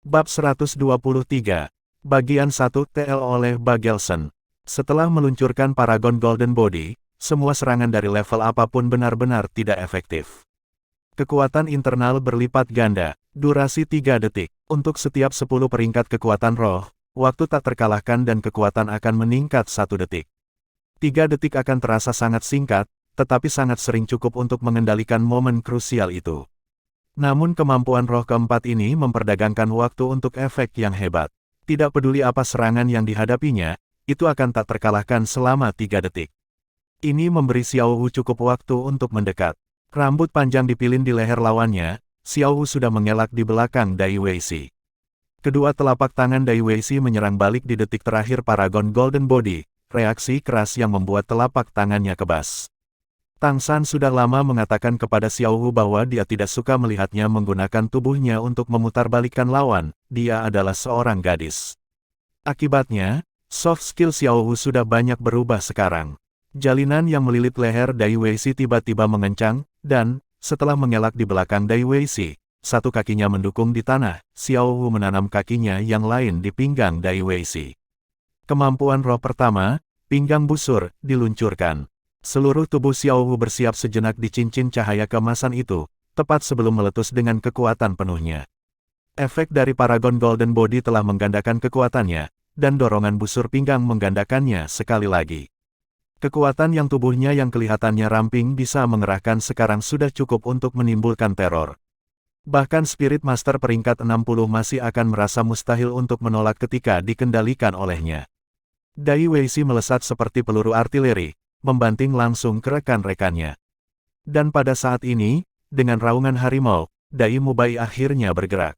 Bab 123. Bagian 1 TL oleh Bagelson. Setelah meluncurkan Paragon Golden Body, semua serangan dari level apapun benar-benar tidak efektif. Kekuatan internal berlipat ganda, durasi 3 detik. Untuk setiap 10 peringkat kekuatan roh, waktu tak terkalahkan dan kekuatan akan meningkat 1 detik. 3 detik akan terasa sangat singkat, tetapi sangat sering cukup untuk mengendalikan momen krusial itu. Namun kemampuan roh keempat ini memperdagangkan waktu untuk efek yang hebat. Tidak peduli apa serangan yang dihadapinya, itu akan tak terkalahkan selama 3 detik. Ini memberi Xiao Wu cukup waktu untuk mendekat. Rambut panjang dipilin di leher lawannya, Xiao Wu sudah mengelak di belakang Dai Weishi. Kedua telapak tangan Dai Weishi menyerang balik di detik terakhir Paragon Golden Body, reaksi keras yang membuat telapak tangannya kebas. Tang San sudah lama mengatakan kepada Xiao Wu bahwa dia tidak suka melihatnya menggunakan tubuhnya untuk memutarbalikkan lawan, dia adalah seorang gadis. Akibatnya, soft skill Xiao Wu sudah banyak berubah sekarang. Jalinan yang melilit leher Dai Weishi tiba-tiba mengencang, dan, setelah mengelak di belakang Dai Weishi, satu kakinya mendukung di tanah, Xiao Wu menanam kakinya yang lain di pinggang Dai Weishi. Kemampuan roh pertama, pinggang busur, diluncurkan. Seluruh tubuh Xiao Wu bersiap sejenak di cincin cahaya keemasan itu, tepat sebelum meletus dengan kekuatan penuhnya. Efek dari Paragon Golden Body telah menggandakan kekuatannya, dan dorongan busur pinggang menggandakannya sekali lagi. Kekuatan yang tubuhnya yang kelihatannya ramping bisa mengerahkan sekarang sudah cukup untuk menimbulkan teror. Bahkan Spirit Master peringkat 60 masih akan merasa mustahil untuk menolak ketika dikendalikan olehnya. Dai Weishi melesat seperti peluru artileri, membanting langsung ke rekan-rekannya. Dan pada saat ini, dengan raungan harimau, Dai Mubai akhirnya bergerak.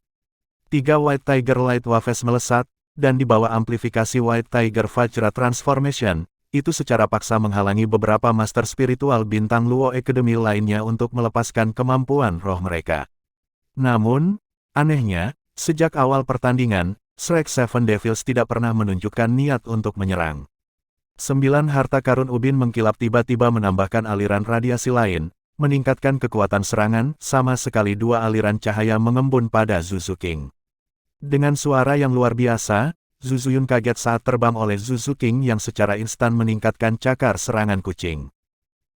3 White Tiger Light Waves melesat, dan di bawah amplifikasi White Tiger Vajra Transformation, itu secara paksa menghalangi beberapa master spiritual bintang Luo Academy lainnya untuk melepaskan kemampuan roh mereka. Namun, anehnya, sejak awal pertandingan, Shrek Seven Devils tidak pernah menunjukkan niat untuk menyerang. 9 harta karun ubin mengkilap tiba-tiba menambahkan aliran radiasi lain, meningkatkan kekuatan serangan, sama sekali 2 aliran cahaya mengembun pada Zuzu King. Dengan suara yang luar biasa, Zuzuyun kaget saat terbang oleh Zuzu King yang secara instan meningkatkan cakar serangan kucing.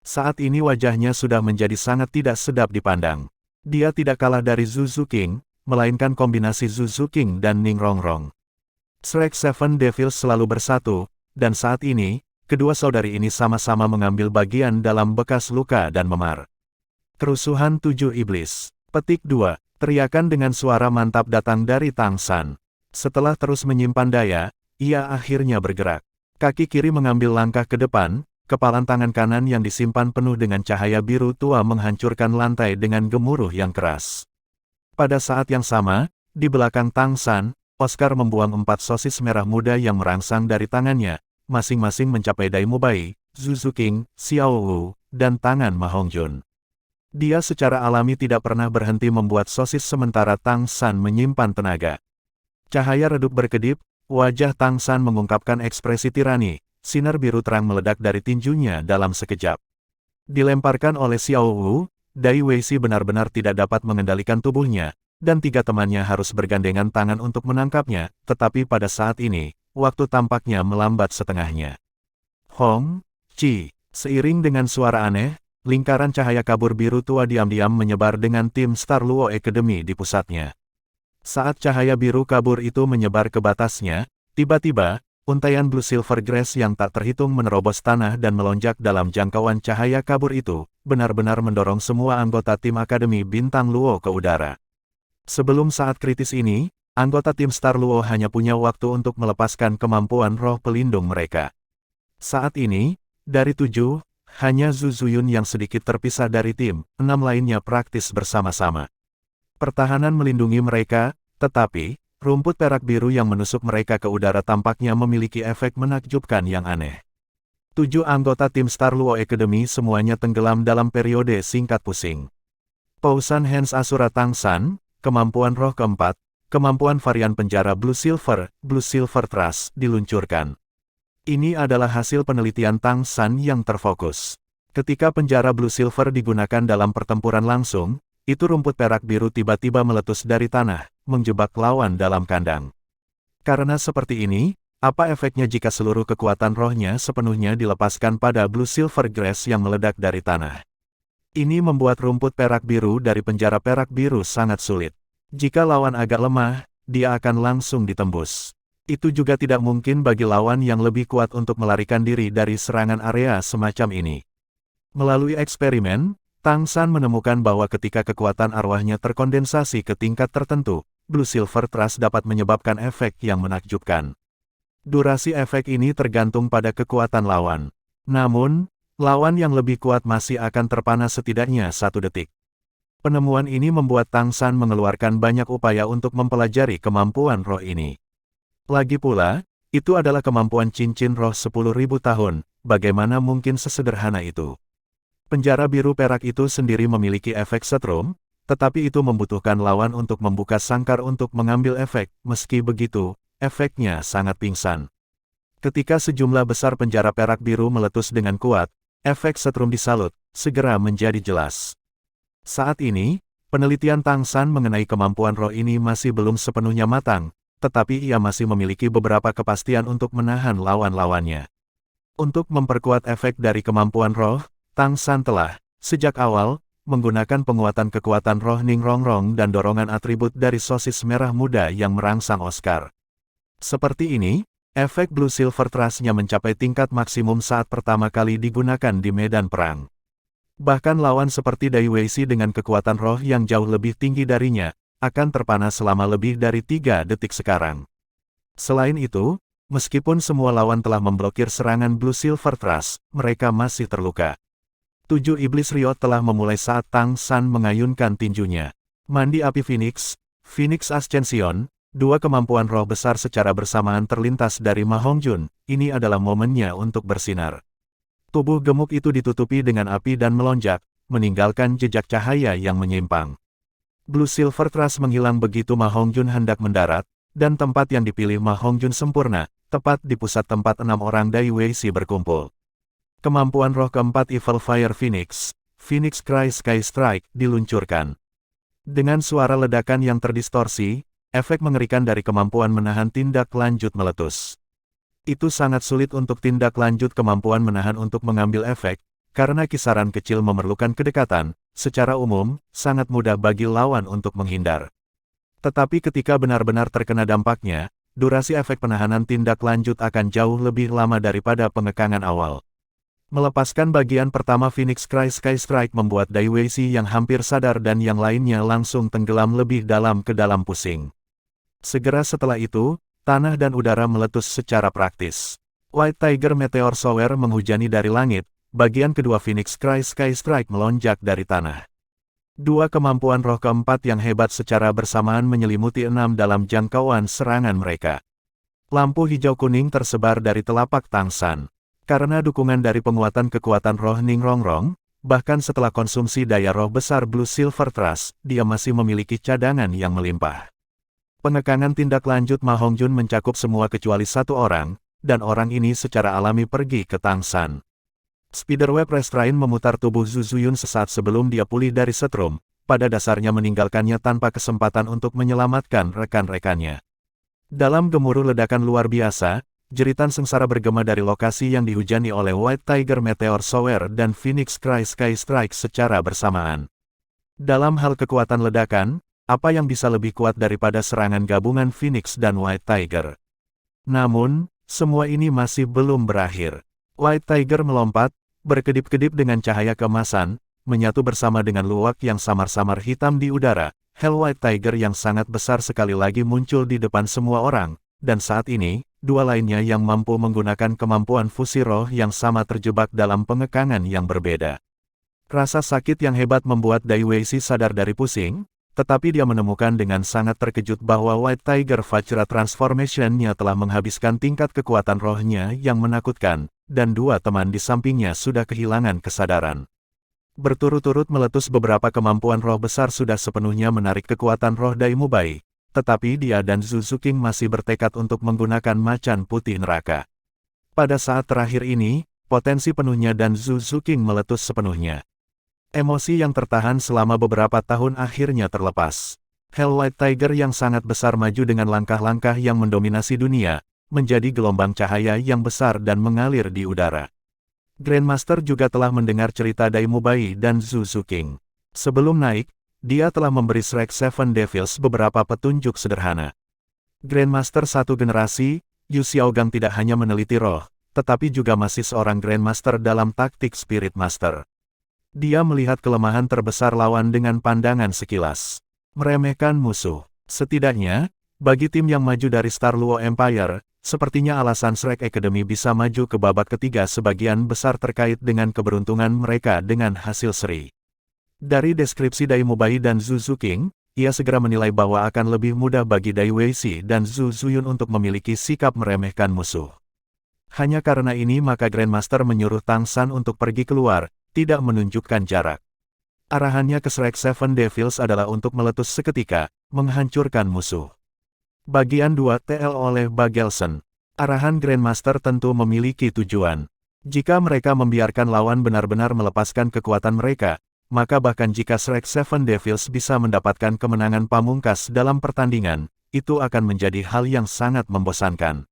Saat ini wajahnya sudah menjadi sangat tidak sedap dipandang. Dia tidak kalah dari Zuzu King, melainkan kombinasi Zuzu King dan Ning Rongrong. Shrek Seven Devils selalu bersatu, dan saat ini, kedua saudari ini sama-sama mengambil bagian dalam bekas luka dan memar. Kerusuhan 7 Iblis. Petik 2. Teriakan dengan suara mantap datang dari Tang San. Setelah terus menyimpan daya, ia akhirnya bergerak. Kaki kiri mengambil langkah ke depan, kepalan tangan kanan yang disimpan penuh dengan cahaya biru tua menghancurkan lantai dengan gemuruh yang keras. Pada saat yang sama, di belakang Tang San, Oscar membuang 4 sosis merah muda yang merangsang dari tangannya, masing-masing mencapai Dai Mubai, Zuzu King, Xiao Wu, dan tangan Ma Hongjun. Dia secara alami tidak pernah berhenti membuat sosis sementara Tang San menyimpan tenaga. Cahaya redup berkedip, wajah Tang San mengungkapkan ekspresi tirani, sinar biru terang meledak dari tinjunya dalam sekejap. Dilemparkan oleh Xiao Wu, Dai Weishi benar-benar tidak dapat mengendalikan tubuhnya, dan 3 temannya harus bergandengan tangan untuk menangkapnya, tetapi pada saat ini, waktu tampaknya melambat setengahnya. Hong, Chi, seiring dengan suara aneh, lingkaran cahaya kabur biru tua diam-diam menyebar dengan tim Star Luo Academy di pusatnya. Saat cahaya biru kabur itu menyebar ke batasnya, tiba-tiba, untaian Blue Silver Grass yang tak terhitung menerobos tanah dan melonjak dalam jangkauan cahaya kabur itu, benar-benar mendorong semua anggota tim Akademi Bintang Luo ke udara. Sebelum saat kritis ini, anggota tim Star Luo hanya punya waktu untuk melepaskan kemampuan roh pelindung mereka. Saat ini, dari 7, hanya Zuzuyun yang sedikit terpisah dari tim, 6 lainnya praktis bersama-sama. Pertahanan melindungi mereka, tetapi, rumput perak biru yang menusuk mereka ke udara tampaknya memiliki efek menakjubkan yang aneh. 7 anggota tim Star Luo Academy semuanya tenggelam dalam periode singkat pusing. Pausan Hands Asura Tang San, kemampuan roh keempat, kemampuan varian penjara Blue Silver Trust, diluncurkan. Ini adalah hasil penelitian Tang San yang terfokus. Ketika penjara Blue Silver digunakan dalam pertempuran langsung, itu rumput perak biru tiba-tiba meletus dari tanah, menjebak lawan dalam kandang. Karena seperti ini, apa efeknya jika seluruh kekuatan rohnya sepenuhnya dilepaskan pada Blue Silver Grass yang meledak dari tanah? Ini membuat rumput perak biru dari penjara perak biru sangat sulit. Jika lawan agak lemah, dia akan langsung ditembus. Itu juga tidak mungkin bagi lawan yang lebih kuat untuk melarikan diri dari serangan area semacam ini. Melalui eksperimen, Tang San menemukan bahwa ketika kekuatan arwahnya terkondensasi ke tingkat tertentu, Blue Silver Trust dapat menyebabkan efek yang menakjubkan. Durasi efek ini tergantung pada kekuatan lawan. Namun, lawan yang lebih kuat masih akan terpana setidaknya 1 detik. Penemuan ini membuat Tang San mengeluarkan banyak upaya untuk mempelajari kemampuan roh ini. Lagi pula, itu adalah kemampuan cincin roh 10.000 tahun, bagaimana mungkin sesederhana itu? Penjara biru perak itu sendiri memiliki efek setrum, tetapi itu membutuhkan lawan untuk membuka sangkar untuk mengambil efek, meski begitu, efeknya sangat pingsan. Ketika sejumlah besar penjara perak biru meletus dengan kuat, efek setrum disalut, segera menjadi jelas. Saat ini, penelitian Tang San mengenai kemampuan roh ini masih belum sepenuhnya matang, tetapi ia masih memiliki beberapa kepastian untuk menahan lawan-lawannya. Untuk memperkuat efek dari kemampuan roh, Tang San telah, sejak awal, menggunakan penguatan kekuatan roh Ning Rongrong dan dorongan atribut dari sosis merah muda yang merangsang Oscar. Seperti ini, efek Blue Silver Trust-nya mencapai tingkat maksimum saat pertama kali digunakan di medan perang. Bahkan lawan seperti Dai Weishi dengan kekuatan roh yang jauh lebih tinggi darinya, akan terpana selama lebih dari 3 detik sekarang. Selain itu, meskipun semua lawan telah memblokir serangan Blue Silver Trust, mereka masih terluka. 7 Iblis Riot telah memulai saat Tang San mengayunkan tinjunya. Mandi Api Phoenix, Phoenix Ascension, 2 kemampuan roh besar secara bersamaan terlintas dari Ma Hongjun, ini adalah momennya untuk bersinar. Tubuh gemuk itu ditutupi dengan api dan melonjak, meninggalkan jejak cahaya yang menyimpang. Blue Silver Trust menghilang begitu Ma Hongjun hendak mendarat, dan tempat yang dipilih Ma Hongjun sempurna, tepat di pusat tempat 6 orang Dai Weishi berkumpul. Kemampuan roh keempat Evil Fire Phoenix, Phoenix Cry Sky Strike, diluncurkan. Dengan suara ledakan yang terdistorsi, efek mengerikan dari kemampuan menahan tindak lanjut meletus. Itu sangat sulit untuk tindak lanjut kemampuan menahan untuk mengambil efek, karena kisaran kecil memerlukan kedekatan. Secara umum, sangat mudah bagi lawan untuk menghindar. Tetapi ketika benar-benar terkena dampaknya, durasi efek penahanan tindak lanjut akan jauh lebih lama daripada pengekangan awal. Melepaskan bagian pertama Phoenix Cry Sky Strike membuat Dai Weishi yang hampir sadar dan yang lainnya langsung tenggelam lebih dalam ke dalam pusing. Segera setelah itu, tanah dan udara meletus secara praktis. White Tiger Meteor Shower menghujani dari langit. Bagian kedua Phoenix Cry Sky Strike melonjak dari tanah. 2 kemampuan roh keempat yang hebat secara bersamaan menyelimuti 6 dalam jangkauan serangan mereka. Lampu hijau kuning tersebar dari telapak Tang San. Karena dukungan dari penguatan kekuatan roh Ning Rongrong, bahkan setelah konsumsi daya roh besar Blue Silver Trust, dia masih memiliki cadangan yang melimpah. Pengekangan tindak lanjut Ma Hongjun mencakup semua kecuali 1 orang, dan orang ini secara alami pergi ke Tang San. Spiderweb Restrain memutar tubuh Zhu Zuyun sesaat sebelum dia pulih dari setrum, pada dasarnya meninggalkannya tanpa kesempatan untuk menyelamatkan rekan-rekannya. Dalam gemuruh ledakan luar biasa, jeritan sengsara bergema dari lokasi yang dihujani oleh White Tiger Meteor Shower dan Phoenix Cry Sky Strike secara bersamaan. Dalam hal kekuatan ledakan, apa yang bisa lebih kuat daripada serangan gabungan Phoenix dan White Tiger? Namun, semua ini masih belum berakhir. White Tiger melompat, berkedip-kedip dengan cahaya keemasan, menyatu bersama dengan luwak yang samar-samar hitam di udara. Hell White Tiger yang sangat besar sekali lagi muncul di depan semua orang, dan saat ini, 2 lainnya yang mampu menggunakan kemampuan fusi roh yang sama terjebak dalam pengekangan yang berbeda. Rasa sakit yang hebat membuat Dai Weishi sadar dari pusing, tetapi dia menemukan dengan sangat terkejut bahwa White Tiger Vajra Transformation-nya telah menghabiskan tingkat kekuatan rohnya yang menakutkan, dan 2 teman di sampingnya sudah kehilangan kesadaran. Berturut-turut meletus beberapa kemampuan roh besar sudah sepenuhnya menarik kekuatan roh Dai Mubai, tetapi dia dan Zhu Zuqing masih bertekad untuk menggunakan macan putih neraka. Pada saat terakhir ini, potensi penuhnya dan Zhu Zuqing meletus sepenuhnya. Emosi yang tertahan selama beberapa tahun akhirnya terlepas. Hell White Tiger yang sangat besar maju dengan langkah-langkah yang mendominasi dunia, menjadi gelombang cahaya yang besar dan mengalir di udara. Grandmaster juga telah mendengar cerita Daimubai dan Zuzu King. Sebelum naik, dia telah memberi Shrek Seven Devils beberapa petunjuk sederhana. Grandmaster satu generasi, Yu Xiaogang tidak hanya meneliti roh, tetapi juga masih seorang Grandmaster dalam taktik Spirit Master. Dia melihat kelemahan terbesar lawan dengan pandangan sekilas. Meremehkan musuh. Setidaknya, bagi tim yang maju dari Star Luo Empire, sepertinya alasan Shrek Academy bisa maju ke babak ketiga sebagian besar terkait dengan keberuntungan mereka dengan hasil seri. Dari deskripsi Daimubai dan Zuzu King, ia segera menilai bahwa akan lebih mudah bagi Dai Weishi dan Zhu Zuyun untuk memiliki sikap meremehkan musuh. Hanya karena ini maka Grandmaster menyuruh Tang San untuk pergi keluar, tidak menunjukkan jarak. Arahannya ke Shrek Seven Devils adalah untuk meletus seketika, menghancurkan musuh. Bagian 2 TL oleh Bagelson. Arahan Grandmaster tentu memiliki tujuan. Jika mereka membiarkan lawan benar-benar melepaskan kekuatan mereka, maka bahkan jika Shrek Seven Devils bisa mendapatkan kemenangan pamungkas dalam pertandingan, itu akan menjadi hal yang sangat membosankan.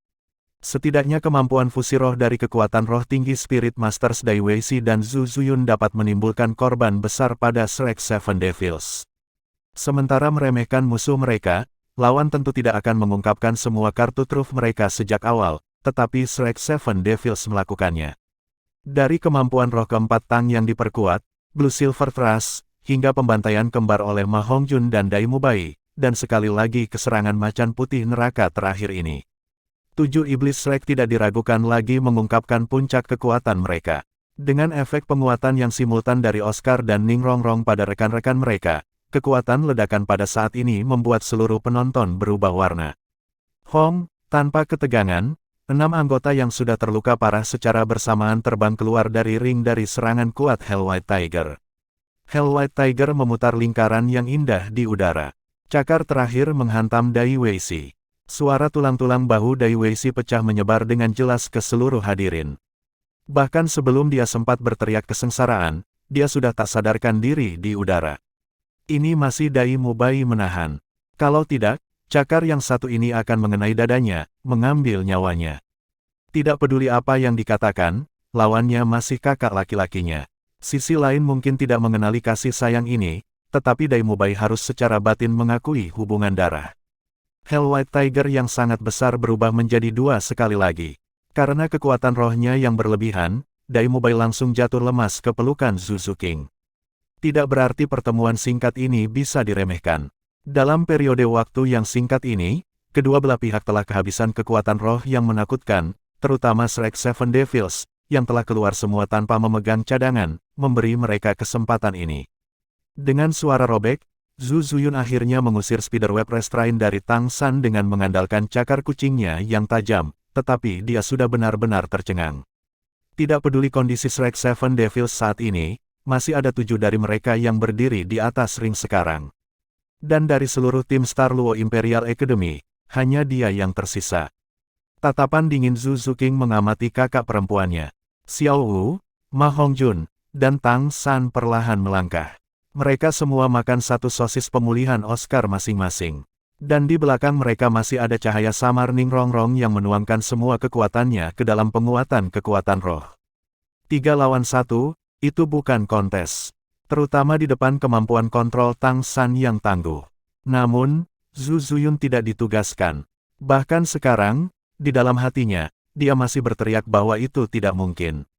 Setidaknya kemampuan fusi roh dari kekuatan roh tinggi Spirit Masters Dai Weishi dan Zhu Zuyun dapat menimbulkan korban besar pada Shrek Seven Devils. Sementara meremehkan musuh mereka, lawan tentu tidak akan mengungkapkan semua kartu truf mereka sejak awal, tetapi Shrek Seven Devils melakukannya. Dari kemampuan roh keempat Tang yang diperkuat, Blue Silver Thrust, hingga pembantaian kembar oleh Ma Hongjun dan Daimubai, dan sekali lagi keserangan macan putih neraka terakhir ini. 7 iblis Shrek tidak diragukan lagi mengungkapkan puncak kekuatan mereka. Dengan efek penguatan yang simultan dari Oscar dan Ning Rongrong pada rekan-rekan mereka, kekuatan ledakan pada saat ini membuat seluruh penonton berubah warna. Hong, tanpa ketegangan, 6 anggota yang sudah terluka parah secara bersamaan terbang keluar dari ring dari serangan kuat Hell White Tiger. Hell White Tiger memutar lingkaran yang indah di udara. Cakar terakhir menghantam Dai Weishi. Suara tulang-tulang bahu Dai Weishi pecah menyebar dengan jelas ke seluruh hadirin. Bahkan sebelum dia sempat berteriak kesengsaraan, dia sudah tak sadarkan diri di udara. Ini masih Daimubai menahan. Kalau tidak, cakar yang satu ini akan mengenai dadanya, mengambil nyawanya. Tidak peduli apa yang dikatakan, lawannya masih kakak laki-lakinya. Sisi lain mungkin tidak mengenali kasih sayang ini, tetapi Daimubai harus secara batin mengakui hubungan darah. Hell White Tiger yang sangat besar berubah menjadi 2 sekali lagi. Karena kekuatan rohnya yang berlebihan, Daimubai langsung jatuh lemas ke pelukan Zuzu King. Tidak berarti pertemuan singkat ini bisa diremehkan. Dalam periode waktu yang singkat ini, kedua belah pihak telah kehabisan kekuatan roh yang menakutkan, terutama Shrek Seven Devils, yang telah keluar semua tanpa memegang cadangan, memberi mereka kesempatan ini. Dengan suara robek, Zhu Zuyun akhirnya mengusir Spiderweb Restraint dari Tang San dengan mengandalkan cakar kucingnya yang tajam, tetapi dia sudah benar-benar tercengang. Tidak peduli kondisi Shrek Seven Devils saat ini, masih ada 7 dari mereka yang berdiri di atas ring sekarang. Dan dari seluruh tim Star Luo Imperial Academy, hanya dia yang tersisa. Tatapan dingin Zhu King mengamati kakak perempuannya. Xiao Wu, Ma Hongjun, dan Tang San perlahan melangkah. Mereka semua makan satu sosis pemulihan Oscar masing-masing. Dan di belakang mereka masih ada cahaya samar Ning Rongrong yang menuangkan semua kekuatannya ke dalam penguatan kekuatan roh. 3 lawan 1, itu bukan kontes. Terutama di depan kemampuan kontrol Tang San yang tangguh. Namun, Zhu Zuyun tidak ditugaskan. Bahkan sekarang, di dalam hatinya, dia masih berteriak bahwa itu tidak mungkin.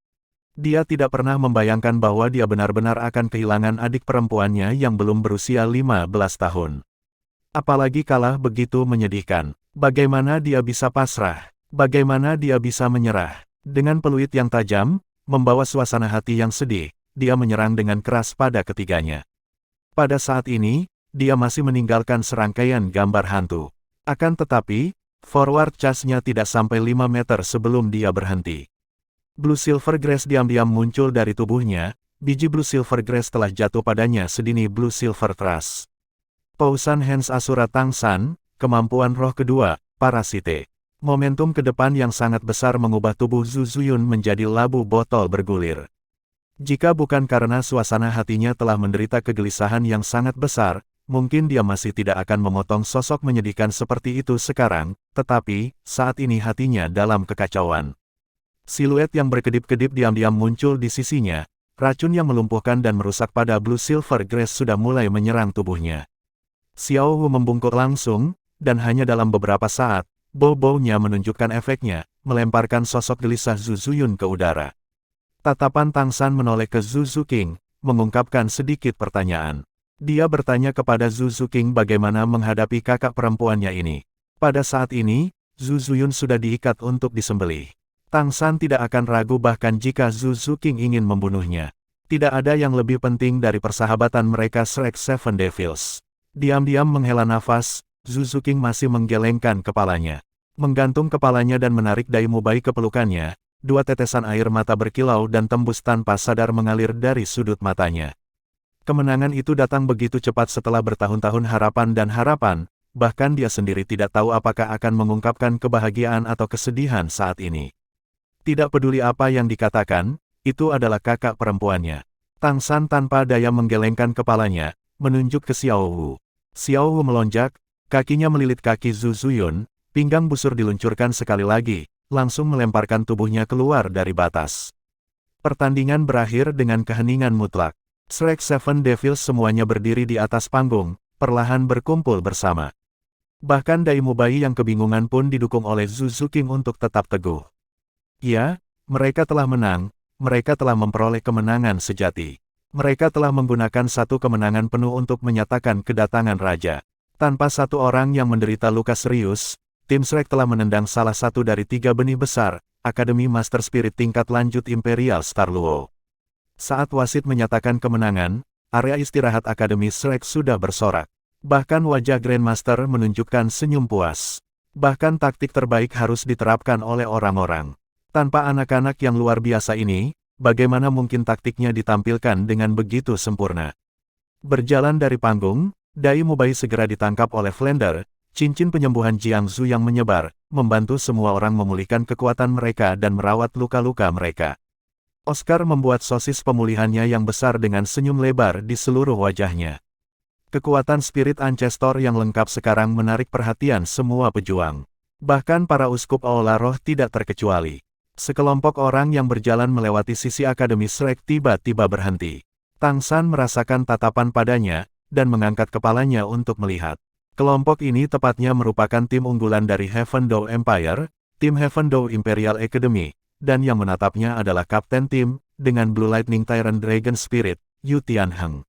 Dia tidak pernah membayangkan bahwa dia benar-benar akan kehilangan adik perempuannya yang belum berusia 15 tahun. Apalagi kalah begitu menyedihkan. Bagaimana dia bisa pasrah? Bagaimana dia bisa menyerah? Dengan peluit yang tajam, membawa suasana hati yang sedih, dia menyerang dengan keras pada ketiganya. Pada saat ini, dia masih meninggalkan serangkaian gambar hantu. Akan tetapi, forward charge-nya tidak sampai 5 meter sebelum dia berhenti. Blue Silver Grace diam-diam muncul dari tubuhnya, biji Blue Silver Grace telah jatuh padanya sedini Blue Silver Thrust. Pausan Hands Asura Tang San, kemampuan roh kedua, Parasite. Momentum ke depan yang sangat besar mengubah tubuh Zhu Zuyun menjadi labu botol bergulir. Jika bukan karena suasana hatinya telah menderita kegelisahan yang sangat besar, mungkin dia masih tidak akan memotong sosok menyedihkan seperti itu sekarang, tetapi, saat ini hatinya dalam kekacauan. Siluet yang berkedip-kedip diam-diam muncul di sisinya, racun yang melumpuhkan dan merusak pada Blue Silver Grace sudah mulai menyerang tubuhnya. Xiao Wu membungkuk langsung, dan hanya dalam beberapa saat, bow-bownya menunjukkan efeknya, melemparkan sosok gelisah Zhu Zuyun ke udara. Tatapan Tang San menoleh ke Zhu Zuqing, mengungkapkan sedikit pertanyaan. Dia bertanya kepada Zhu Zuqing bagaimana menghadapi kakak perempuannya ini. Pada saat ini, Zhu Zuyun sudah diikat untuk disembelih. Tang San tidak akan ragu bahkan jika Zhu Zuqing ingin membunuhnya. Tidak ada yang lebih penting dari persahabatan mereka Shrek Seven Devils. Diam-diam menghela nafas, Zhu Zuqing masih menggelengkan kepalanya. Menggantung kepalanya dan menarik Dai Mubai ke pelukannya. Dua tetesan air mata berkilau dan tembus tanpa sadar mengalir dari sudut matanya. Kemenangan itu datang begitu cepat setelah bertahun-tahun harapan dan harapan, bahkan dia sendiri tidak tahu apakah akan mengungkapkan kebahagiaan atau kesedihan saat ini. Tidak peduli apa yang dikatakan, itu adalah kakak perempuannya. Tang San tanpa daya menggelengkan kepalanya, menunjuk ke Xiao Wu. Xiao Wu melonjak, kakinya melilit kaki Zhu Zuyun, pinggang busur diluncurkan sekali lagi, langsung melemparkan tubuhnya keluar dari batas. Pertandingan berakhir dengan keheningan mutlak. Shrek Seven Devils semuanya berdiri di atas panggung, perlahan berkumpul bersama. Bahkan Dai Mubai yang kebingungan pun didukung oleh Zhu Zuqing untuk tetap teguh. Ya, mereka telah menang, mereka telah memperoleh kemenangan sejati. Mereka telah menggunakan satu kemenangan penuh untuk menyatakan kedatangan raja. Tanpa satu orang yang menderita luka serius, tim Shrek telah menendang salah satu dari 3 benih besar, Akademi Master Spirit tingkat lanjut Imperial Star Luo. Saat wasit menyatakan kemenangan, area istirahat Akademi Shrek sudah bersorak. Bahkan wajah Grandmaster menunjukkan senyum puas. Bahkan taktik terbaik harus diterapkan oleh orang-orang. Tanpa anak-anak yang luar biasa ini, bagaimana mungkin taktiknya ditampilkan dengan begitu sempurna? Berjalan dari panggung, Dai Mubai segera ditangkap oleh Flander. Cincin penyembuhan Jiangzu yang menyebar, membantu semua orang memulihkan kekuatan mereka dan merawat luka-luka mereka. Oscar membuat sosis pemulihannya yang besar dengan senyum lebar di seluruh wajahnya. Kekuatan spirit Ancestor yang lengkap sekarang menarik perhatian semua pejuang. Bahkan para uskup Aula Roh tidak terkecuali. Sekelompok orang yang berjalan melewati sisi Akademi Shrek tiba-tiba berhenti. Tang San merasakan tatapan padanya, dan mengangkat kepalanya untuk melihat. Kelompok ini tepatnya merupakan tim unggulan dari Heaven Dou Empire, tim Heaven Dou Imperial Academy, dan yang menatapnya adalah Kapten Tim, dengan Blue Lightning Tyrant Dragon Spirit, Yu Tianheng.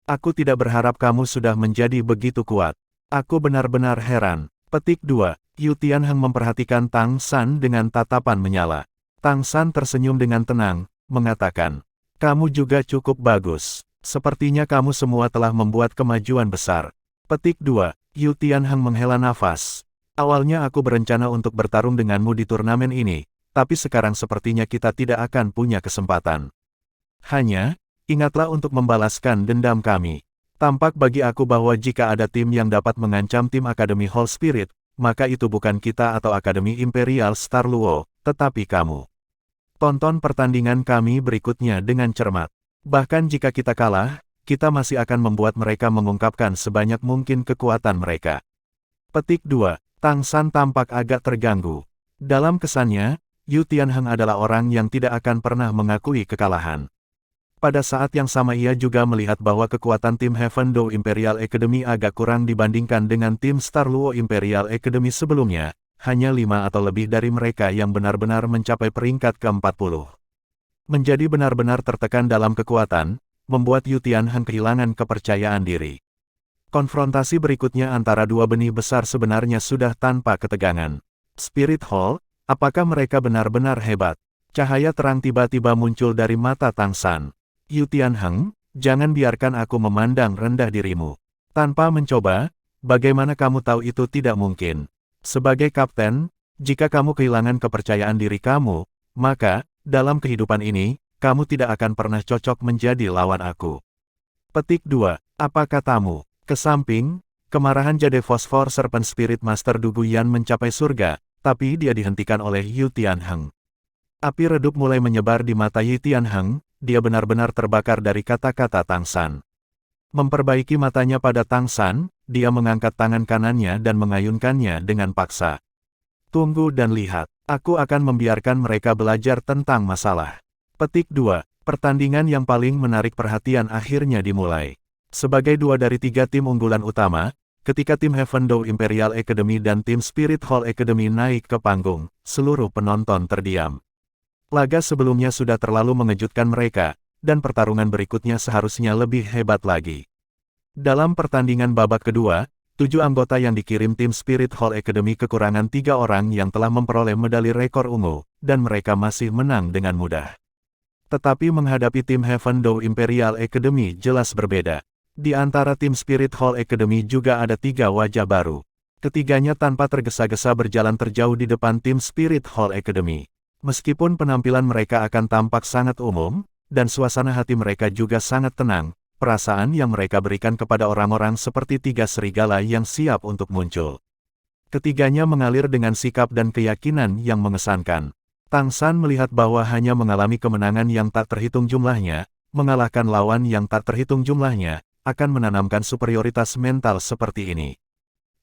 Aku tidak berharap kamu sudah menjadi begitu kuat. Aku benar-benar heran. Petik 2. Yu Tianheng memperhatikan Tang San dengan tatapan menyala. Tang San tersenyum dengan tenang, mengatakan, kamu juga cukup bagus. Sepertinya kamu semua telah membuat kemajuan besar. Petik 2. Yu Tianheng menghela nafas. Awalnya aku berencana untuk bertarung denganmu di turnamen ini, tapi sekarang sepertinya kita tidak akan punya kesempatan. Hanya, ingatlah untuk membalaskan dendam kami. Tampak bagi aku bahwa jika ada tim yang dapat mengancam tim Akademi Hall Spirit, maka itu bukan kita atau Akademi Imperial Star Luo, tetapi kamu. Tonton pertandingan kami berikutnya dengan cermat. Bahkan jika kita kalah, kita masih akan membuat mereka mengungkapkan sebanyak mungkin kekuatan mereka. Petik 2. Tang San tampak agak terganggu. Dalam kesannya, Yu Tianheng adalah orang yang tidak akan pernah mengakui kekalahan. Pada saat yang sama ia juga melihat bahwa kekuatan tim Heaven Dou Imperial Academy agak kurang dibandingkan dengan tim Star Luo Imperial Academy sebelumnya, hanya 5 atau lebih dari mereka yang benar-benar mencapai peringkat ke-40. Menjadi benar-benar tertekan dalam kekuatan, membuat Yu Tianheng kehilangan kepercayaan diri. Konfrontasi berikutnya antara dua benih besar sebenarnya sudah tanpa ketegangan. Spirit Hall, apakah mereka benar-benar hebat? Cahaya terang tiba-tiba muncul dari mata Tang San. Yu Tianheng, jangan biarkan aku memandang rendah dirimu. Tanpa mencoba, bagaimana kamu tahu itu tidak mungkin? Sebagai kapten, jika kamu kehilangan kepercayaan diri kamu, maka, dalam kehidupan ini, kamu tidak akan pernah cocok menjadi lawan aku. Petik 2. Apa katamu? Ke samping, kemarahan Jade Fosfor Serpent Spirit Master Du Guyan mencapai surga, tapi dia dihentikan oleh Yu Tianheng. Api redup mulai menyebar di mata Yu Tianheng, dia benar-benar terbakar dari kata-kata Tang San. Memperbaiki matanya pada Tang San, dia mengangkat tangan kanannya dan mengayunkannya dengan paksa. Tunggu dan lihat, aku akan membiarkan mereka belajar tentang masalah. Petik 2. Pertandingan yang paling menarik perhatian akhirnya dimulai. Sebagai dua dari tiga tim unggulan utama, ketika tim Heaven Door Imperial Academy dan tim Spirit Hall Academy naik ke panggung, seluruh penonton terdiam. Laga sebelumnya sudah terlalu mengejutkan mereka, dan pertarungan berikutnya seharusnya lebih hebat lagi. Dalam pertandingan babak kedua, 7 anggota yang dikirim tim Spirit Hall Academy kekurangan 3 orang yang telah memperoleh medali rekor ungu, dan mereka masih menang dengan mudah. Tetapi menghadapi tim Heaven Door Imperial Academy jelas berbeda. Di antara tim Spirit Hall Academy juga ada 3 wajah baru. Ketiganya tanpa tergesa-gesa berjalan terjauh di depan tim Spirit Hall Academy. Meskipun penampilan mereka akan tampak sangat umum, dan suasana hati mereka juga sangat tenang, perasaan yang mereka berikan kepada orang-orang seperti 3 serigala yang siap untuk muncul. Ketiganya mengalir dengan sikap dan keyakinan yang mengesankan. Tang San melihat bahwa hanya mengalami kemenangan yang tak terhitung jumlahnya, mengalahkan lawan yang tak terhitung jumlahnya, akan menanamkan superioritas mental seperti ini.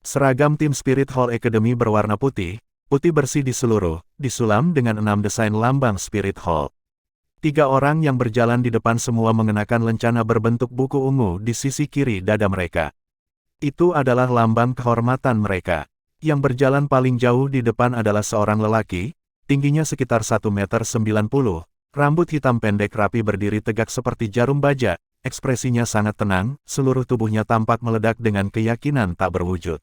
Seragam tim Spirit Hall Academy berwarna putih, putih bersih di seluruh, disulam dengan 6 desain lambang Spirit Hall. 3 orang yang berjalan di depan semua mengenakan lencana berbentuk buku ungu di sisi kiri dada mereka. Itu adalah lambang kehormatan mereka. Yang berjalan paling jauh di depan adalah seorang lelaki, tingginya sekitar 1,90 meter, rambut hitam pendek rapi berdiri tegak seperti jarum baja, ekspresinya sangat tenang, seluruh tubuhnya tampak meledak dengan keyakinan tak berwujud.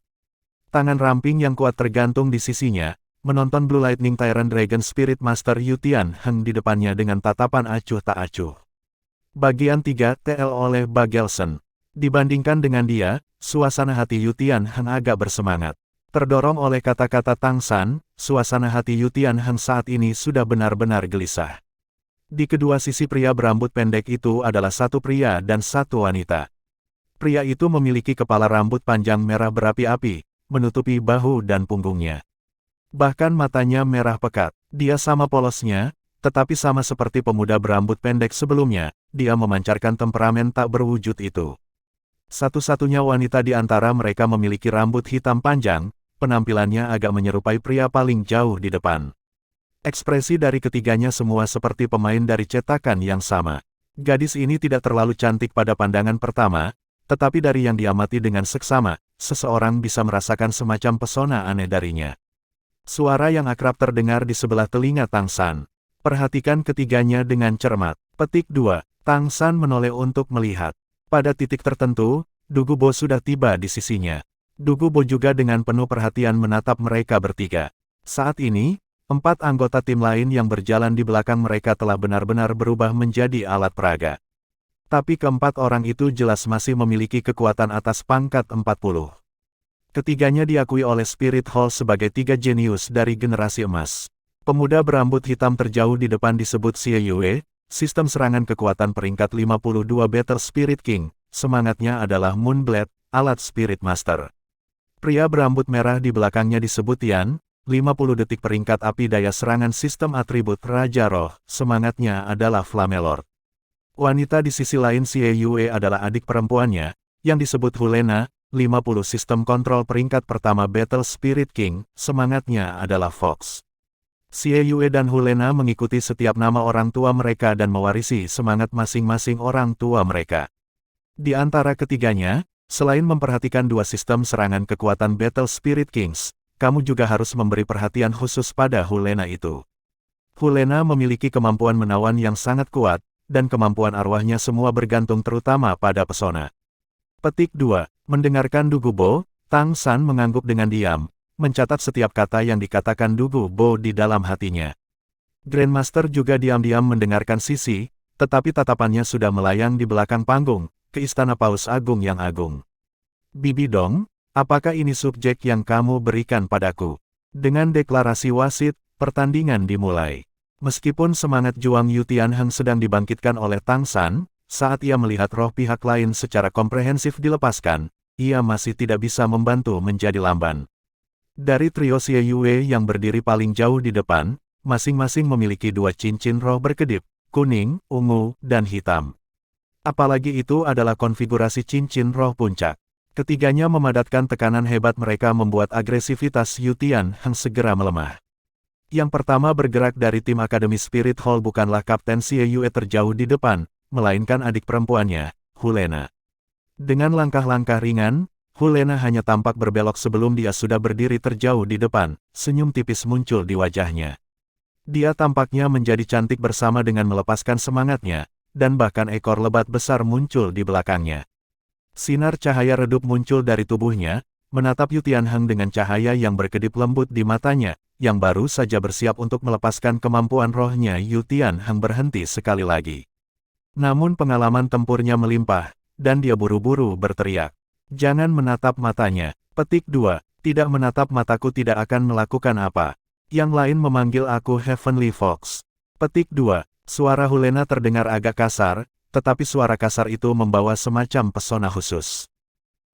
Tangan ramping yang kuat tergantung di sisinya, menonton Blue Lightning Tyrant Dragon Spirit Master Yu Tianheng di depannya dengan tatapan acuh tak acuh. Bagian 3 TL oleh Bagelson. Dibandingkan dengan dia, suasana hati Yu Tianheng agak bersemangat. Terdorong oleh kata-kata Tang San, suasana hati Yu Tianheng saat ini sudah benar-benar gelisah. Di kedua sisi pria berambut pendek itu adalah satu pria dan satu wanita. Pria itu memiliki kepala rambut panjang merah berapi-api, menutupi bahu dan punggungnya. Bahkan matanya merah pekat. Dia sama polosnya, tetapi sama seperti pemuda berambut pendek sebelumnya, dia memancarkan temperamen tak berwujud itu. Satu-satunya wanita di antara mereka memiliki rambut hitam panjang, penampilannya agak menyerupai pria paling jauh di depan. Ekspresi dari ketiganya semua seperti pemain dari cetakan yang sama. Gadis ini tidak terlalu cantik pada pandangan pertama, tetapi dari yang diamati dengan seksama, seseorang bisa merasakan semacam pesona aneh darinya. Suara yang akrab terdengar di sebelah telinga Tang San. Perhatikan ketiganya dengan cermat. Petik 2. Tang San menoleh untuk melihat. Pada titik tertentu, Du Gubo sudah tiba di sisinya. Du Gubo juga dengan penuh perhatian menatap mereka bertiga. Saat ini, 4 anggota tim lain yang berjalan di belakang mereka telah benar-benar berubah menjadi alat peraga. Tapi keempat orang itu jelas masih memiliki kekuatan atas pangkat 40. Ketiganya diakui oleh Spirit Hall sebagai 3 jenius dari generasi emas. Pemuda berambut hitam terjauh di depan disebut Xie Yue, sistem serangan kekuatan peringkat 52 Battle Spirit King, semangatnya adalah Moonblade, alat Spirit Master. Pria berambut merah di belakangnya disebut Yan, 50 detik peringkat api daya serangan sistem atribut Raja Roh, semangatnya adalah Flamelord. Wanita di sisi lain Xie Yue adalah adik perempuannya, yang disebut Hulena, 50 sistem kontrol peringkat pertama Battle Spirit King, semangatnya adalah Fox. Xie Yue dan Hulena mengikuti setiap nama orang tua mereka dan mewarisi semangat masing-masing orang tua mereka. Di antara ketiganya, selain memperhatikan 2 sistem serangan kekuatan Battle Spirit Kings, kamu juga harus memberi perhatian khusus pada Hulena itu. Hulena memiliki kemampuan menawan yang sangat kuat, dan kemampuan arwahnya semua bergantung terutama pada pesona. Petik 2. Mendengarkan Du Gubo, Tang San mengangguk dengan diam, mencatat setiap kata yang dikatakan Du Gubo di dalam hatinya. Grandmaster juga diam-diam mendengarkan Sisi, tetapi tatapannya sudah melayang di belakang panggung, ke Istana Paus Agung yang agung. Bibi Dong, apakah ini subjek yang kamu berikan padaku? Dengan deklarasi wasit, pertandingan dimulai. Meskipun semangat juang Yu Tianheng sedang dibangkitkan oleh Tang San, saat ia melihat roh pihak lain secara komprehensif dilepaskan, ia masih tidak bisa membantu menjadi lamban. Dari trio Xie Yue yang berdiri paling jauh di depan, masing-masing memiliki 2 cincin roh berkedip, kuning, ungu, dan hitam. Apalagi itu adalah konfigurasi cincin roh puncak. Ketiganya memadatkan tekanan hebat mereka membuat agresivitas Yutian Heng segera melemah. Yang pertama bergerak dari tim Akademi Spirit Hall bukanlah Kapten Xie Yue terjauh di depan, melainkan adik perempuannya, Hulena. Dengan langkah-langkah ringan, Hulena hanya tampak berbelok sebelum dia sudah berdiri terjauh di depan, senyum tipis muncul di wajahnya. Dia tampaknya menjadi cantik bersama dengan melepaskan semangatnya, dan bahkan ekor lebat besar muncul di belakangnya. Sinar cahaya redup muncul dari tubuhnya, menatap Yutian Heng dengan cahaya yang berkedip lembut di matanya, yang baru saja bersiap untuk melepaskan kemampuan rohnya. Yutian Heng berhenti sekali lagi. Namun pengalaman tempurnya melimpah, dan dia buru-buru berteriak. Jangan menatap matanya. Petik 2. Tidak menatap mataku tidak akan melakukan apa. Yang lain memanggil aku Heavenly Fox. Petik 2. Suara Hulena terdengar agak kasar, tetapi suara kasar itu membawa semacam pesona khusus.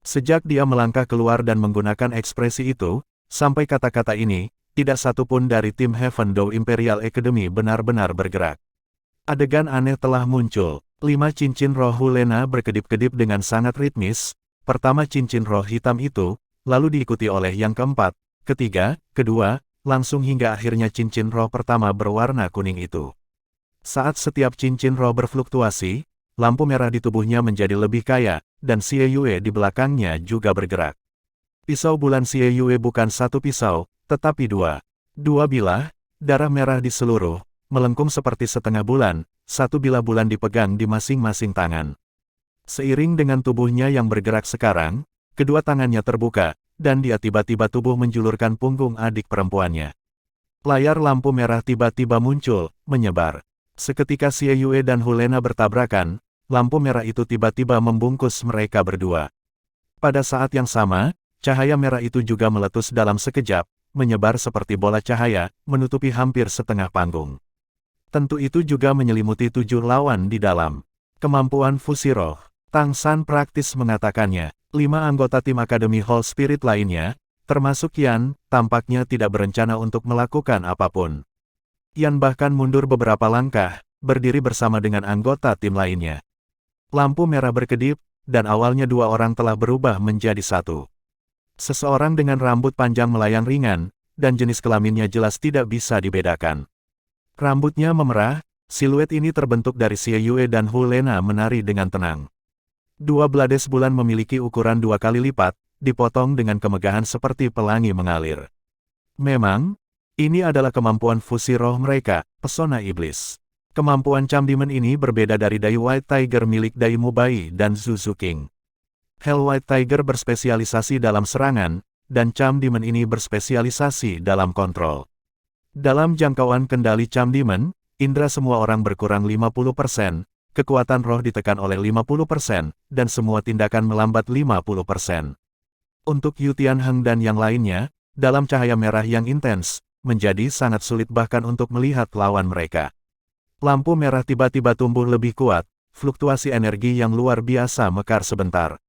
Sejak dia melangkah keluar dan menggunakan ekspresi itu, sampai kata-kata ini, tidak satu pun dari tim Heaven Dou Imperial Academy benar-benar bergerak. Adegan aneh telah muncul. 5 cincin roh Hulena berkedip-kedip dengan sangat ritmis, pertama cincin roh hitam itu, lalu diikuti oleh yang keempat, ketiga, kedua, langsung hingga akhirnya cincin roh pertama berwarna kuning itu. Saat setiap cincin roh berfluktuasi, lampu merah di tubuhnya menjadi lebih kaya, dan Xie Yue di belakangnya juga bergerak. Pisau bulan Xie Yue bukan satu pisau, tetapi dua. Dua bilah, darah merah di seluruh, melengkung seperti setengah bulan, satu bilah bulan dipegang di masing-masing tangan. Seiring dengan tubuhnya yang bergerak sekarang, kedua tangannya terbuka, dan dia tiba-tiba tubuh menjulurkan punggung adik perempuannya. Layar lampu merah tiba-tiba muncul, menyebar. Seketika Xie Yue dan Hulena bertabrakan, lampu merah itu tiba-tiba membungkus mereka berdua. Pada saat yang sama, cahaya merah itu juga meletus dalam sekejap, menyebar seperti bola cahaya, menutupi hampir setengah panggung. Tentu itu juga menyelimuti 7 lawan di dalam. Kemampuan fusi roh. Tang San praktis mengatakannya, 5 anggota tim Akademi Hall Spirit lainnya, termasuk Yan, tampaknya tidak berencana untuk melakukan apapun. Yan bahkan mundur beberapa langkah, berdiri bersama dengan anggota tim lainnya. Lampu merah berkedip, dan awalnya 2 orang telah berubah menjadi 1. Seseorang dengan rambut panjang melayang ringan, dan jenis kelaminnya jelas tidak bisa dibedakan. Rambutnya memerah, siluet ini terbentuk dari Xie Yue dan Hulena menari dengan tenang. 2 blades bulan memiliki ukuran 2 kali lipat, dipotong dengan kemegahan seperti pelangi mengalir. Memang, ini adalah kemampuan fusi roh mereka, pesona iblis. Kemampuan Cham Demon ini berbeda dari Dai White Tiger milik Dai Mubai dan Zuzu King. Hell White Tiger berspesialisasi dalam serangan, dan Cham Demon ini berspesialisasi dalam kontrol. Dalam jangkauan kendali Cham Demon, indera semua orang berkurang 50%, kekuatan roh ditekan oleh 50%, dan semua tindakan melambat 50%. Untuk Yutian Heng dan yang lainnya, dalam cahaya merah yang intens, menjadi sangat sulit bahkan untuk melihat lawan mereka. Lampu merah tiba-tiba tumbuh lebih kuat, fluktuasi energi yang luar biasa mekar sebentar.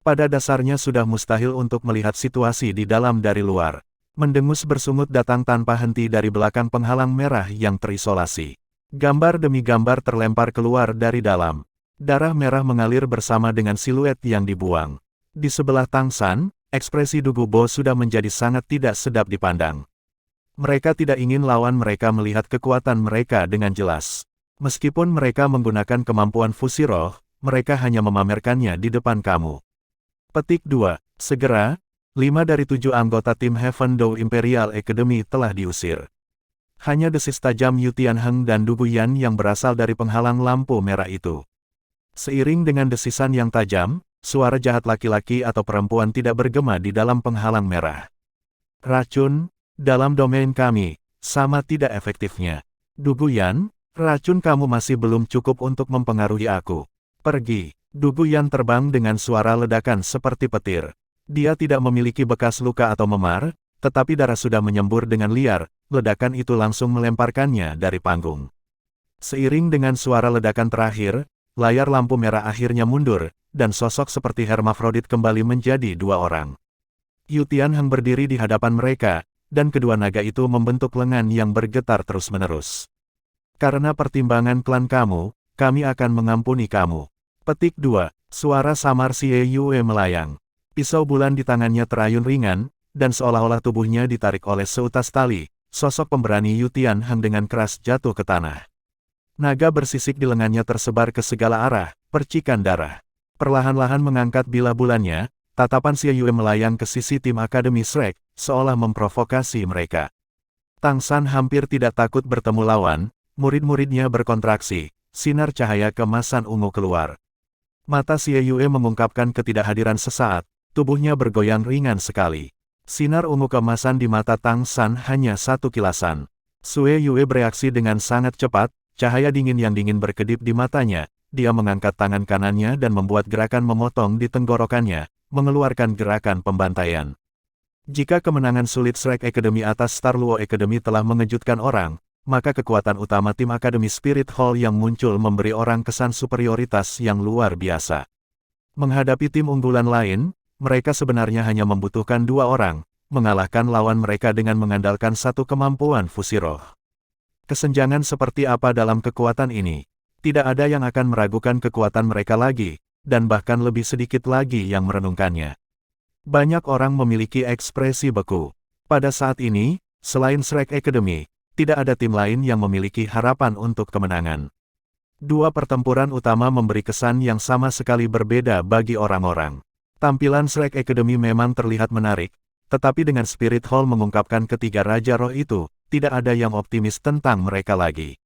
Pada dasarnya sudah mustahil untuk melihat situasi di dalam dari luar. Mendengus bersungut datang tanpa henti dari belakang penghalang merah yang terisolasi. Gambar demi gambar terlempar keluar dari dalam. Darah merah mengalir bersama dengan siluet yang dibuang. Di sebelah Tang San, ekspresi Dugu Bo sudah menjadi sangat tidak sedap dipandang. Mereka tidak ingin lawan mereka melihat kekuatan mereka dengan jelas. Meskipun mereka menggunakan kemampuan fusi roh, mereka hanya memamerkannya di depan kamu. Petik 2. Segera, 5 dari 7 anggota tim Heaven Dou Imperial Academy telah diusir. Hanya desis tajam Yutian Heng dan Dugu Yan yang berasal dari penghalang lampu merah itu. Seiring dengan desisan yang tajam, suara jahat laki-laki atau perempuan tidak bergema di dalam penghalang merah. Racun, dalam domain kami, sama tidak efektifnya. Dugu Yan, racun kamu masih belum cukup untuk mempengaruhi aku. Pergi. Dugu Yan terbang dengan suara ledakan seperti petir. Dia tidak memiliki bekas luka atau memar, tetapi darah sudah menyembur dengan liar, ledakan itu langsung melemparkannya dari panggung. Seiring dengan suara ledakan terakhir, layar lampu merah akhirnya mundur, dan sosok seperti hermafrodit kembali menjadi 2 orang. Yutian Heng berdiri di hadapan mereka, dan kedua naga itu membentuk lengan yang bergetar terus-menerus. Karena pertimbangan klan kamu, kami akan mengampuni kamu. Petik 2. Suara samar Xie Yue melayang. Pisau bulan di tangannya terayun ringan, dan seolah-olah tubuhnya ditarik oleh seutas tali. Sosok pemberani Yu Tianheng dengan keras jatuh ke tanah. Naga bersisik di lengannya tersebar ke segala arah, percikan darah. Perlahan-lahan mengangkat bilah bulannya, tatapan Xie Yue melayang ke sisi tim Akademi Shrek, seolah memprovokasi mereka. Tang San hampir tidak takut bertemu lawan, murid-muridnya berkontraksi, sinar cahaya kemasan ungu keluar. Mata Xie Yue mengungkapkan ketidakhadiran sesaat, tubuhnya bergoyang ringan sekali. Sinar ungu keemasan di mata Tang San hanya satu kilasan. Xie Yue bereaksi dengan sangat cepat, cahaya dingin yang dingin berkedip di matanya. Dia mengangkat tangan kanannya dan membuat gerakan memotong di tenggorokannya, mengeluarkan gerakan pembantaian. Jika kemenangan sulit Shrek Academy atas Star Luo Academy telah mengejutkan orang, maka kekuatan utama tim Akademi Spirit Hall yang muncul memberi orang kesan superioritas yang luar biasa. Menghadapi tim unggulan lain, mereka sebenarnya hanya membutuhkan 2 orang, mengalahkan lawan mereka dengan mengandalkan satu kemampuan fusi roh. Kesenjangan seperti apa dalam kekuatan ini? Tidak ada yang akan meragukan kekuatan mereka lagi, dan bahkan lebih sedikit lagi yang merenungkannya. Banyak orang memiliki ekspresi beku. Pada saat ini, selain Shrek Academy, tidak ada tim lain yang memiliki harapan untuk kemenangan. 2 pertempuran utama memberi kesan yang sama sekali berbeda bagi orang-orang. Tampilan Shrek Academy memang terlihat menarik, tetapi dengan Spirit Hall mengungkapkan ketiga Raja Roh itu, tidak ada yang optimis tentang mereka lagi.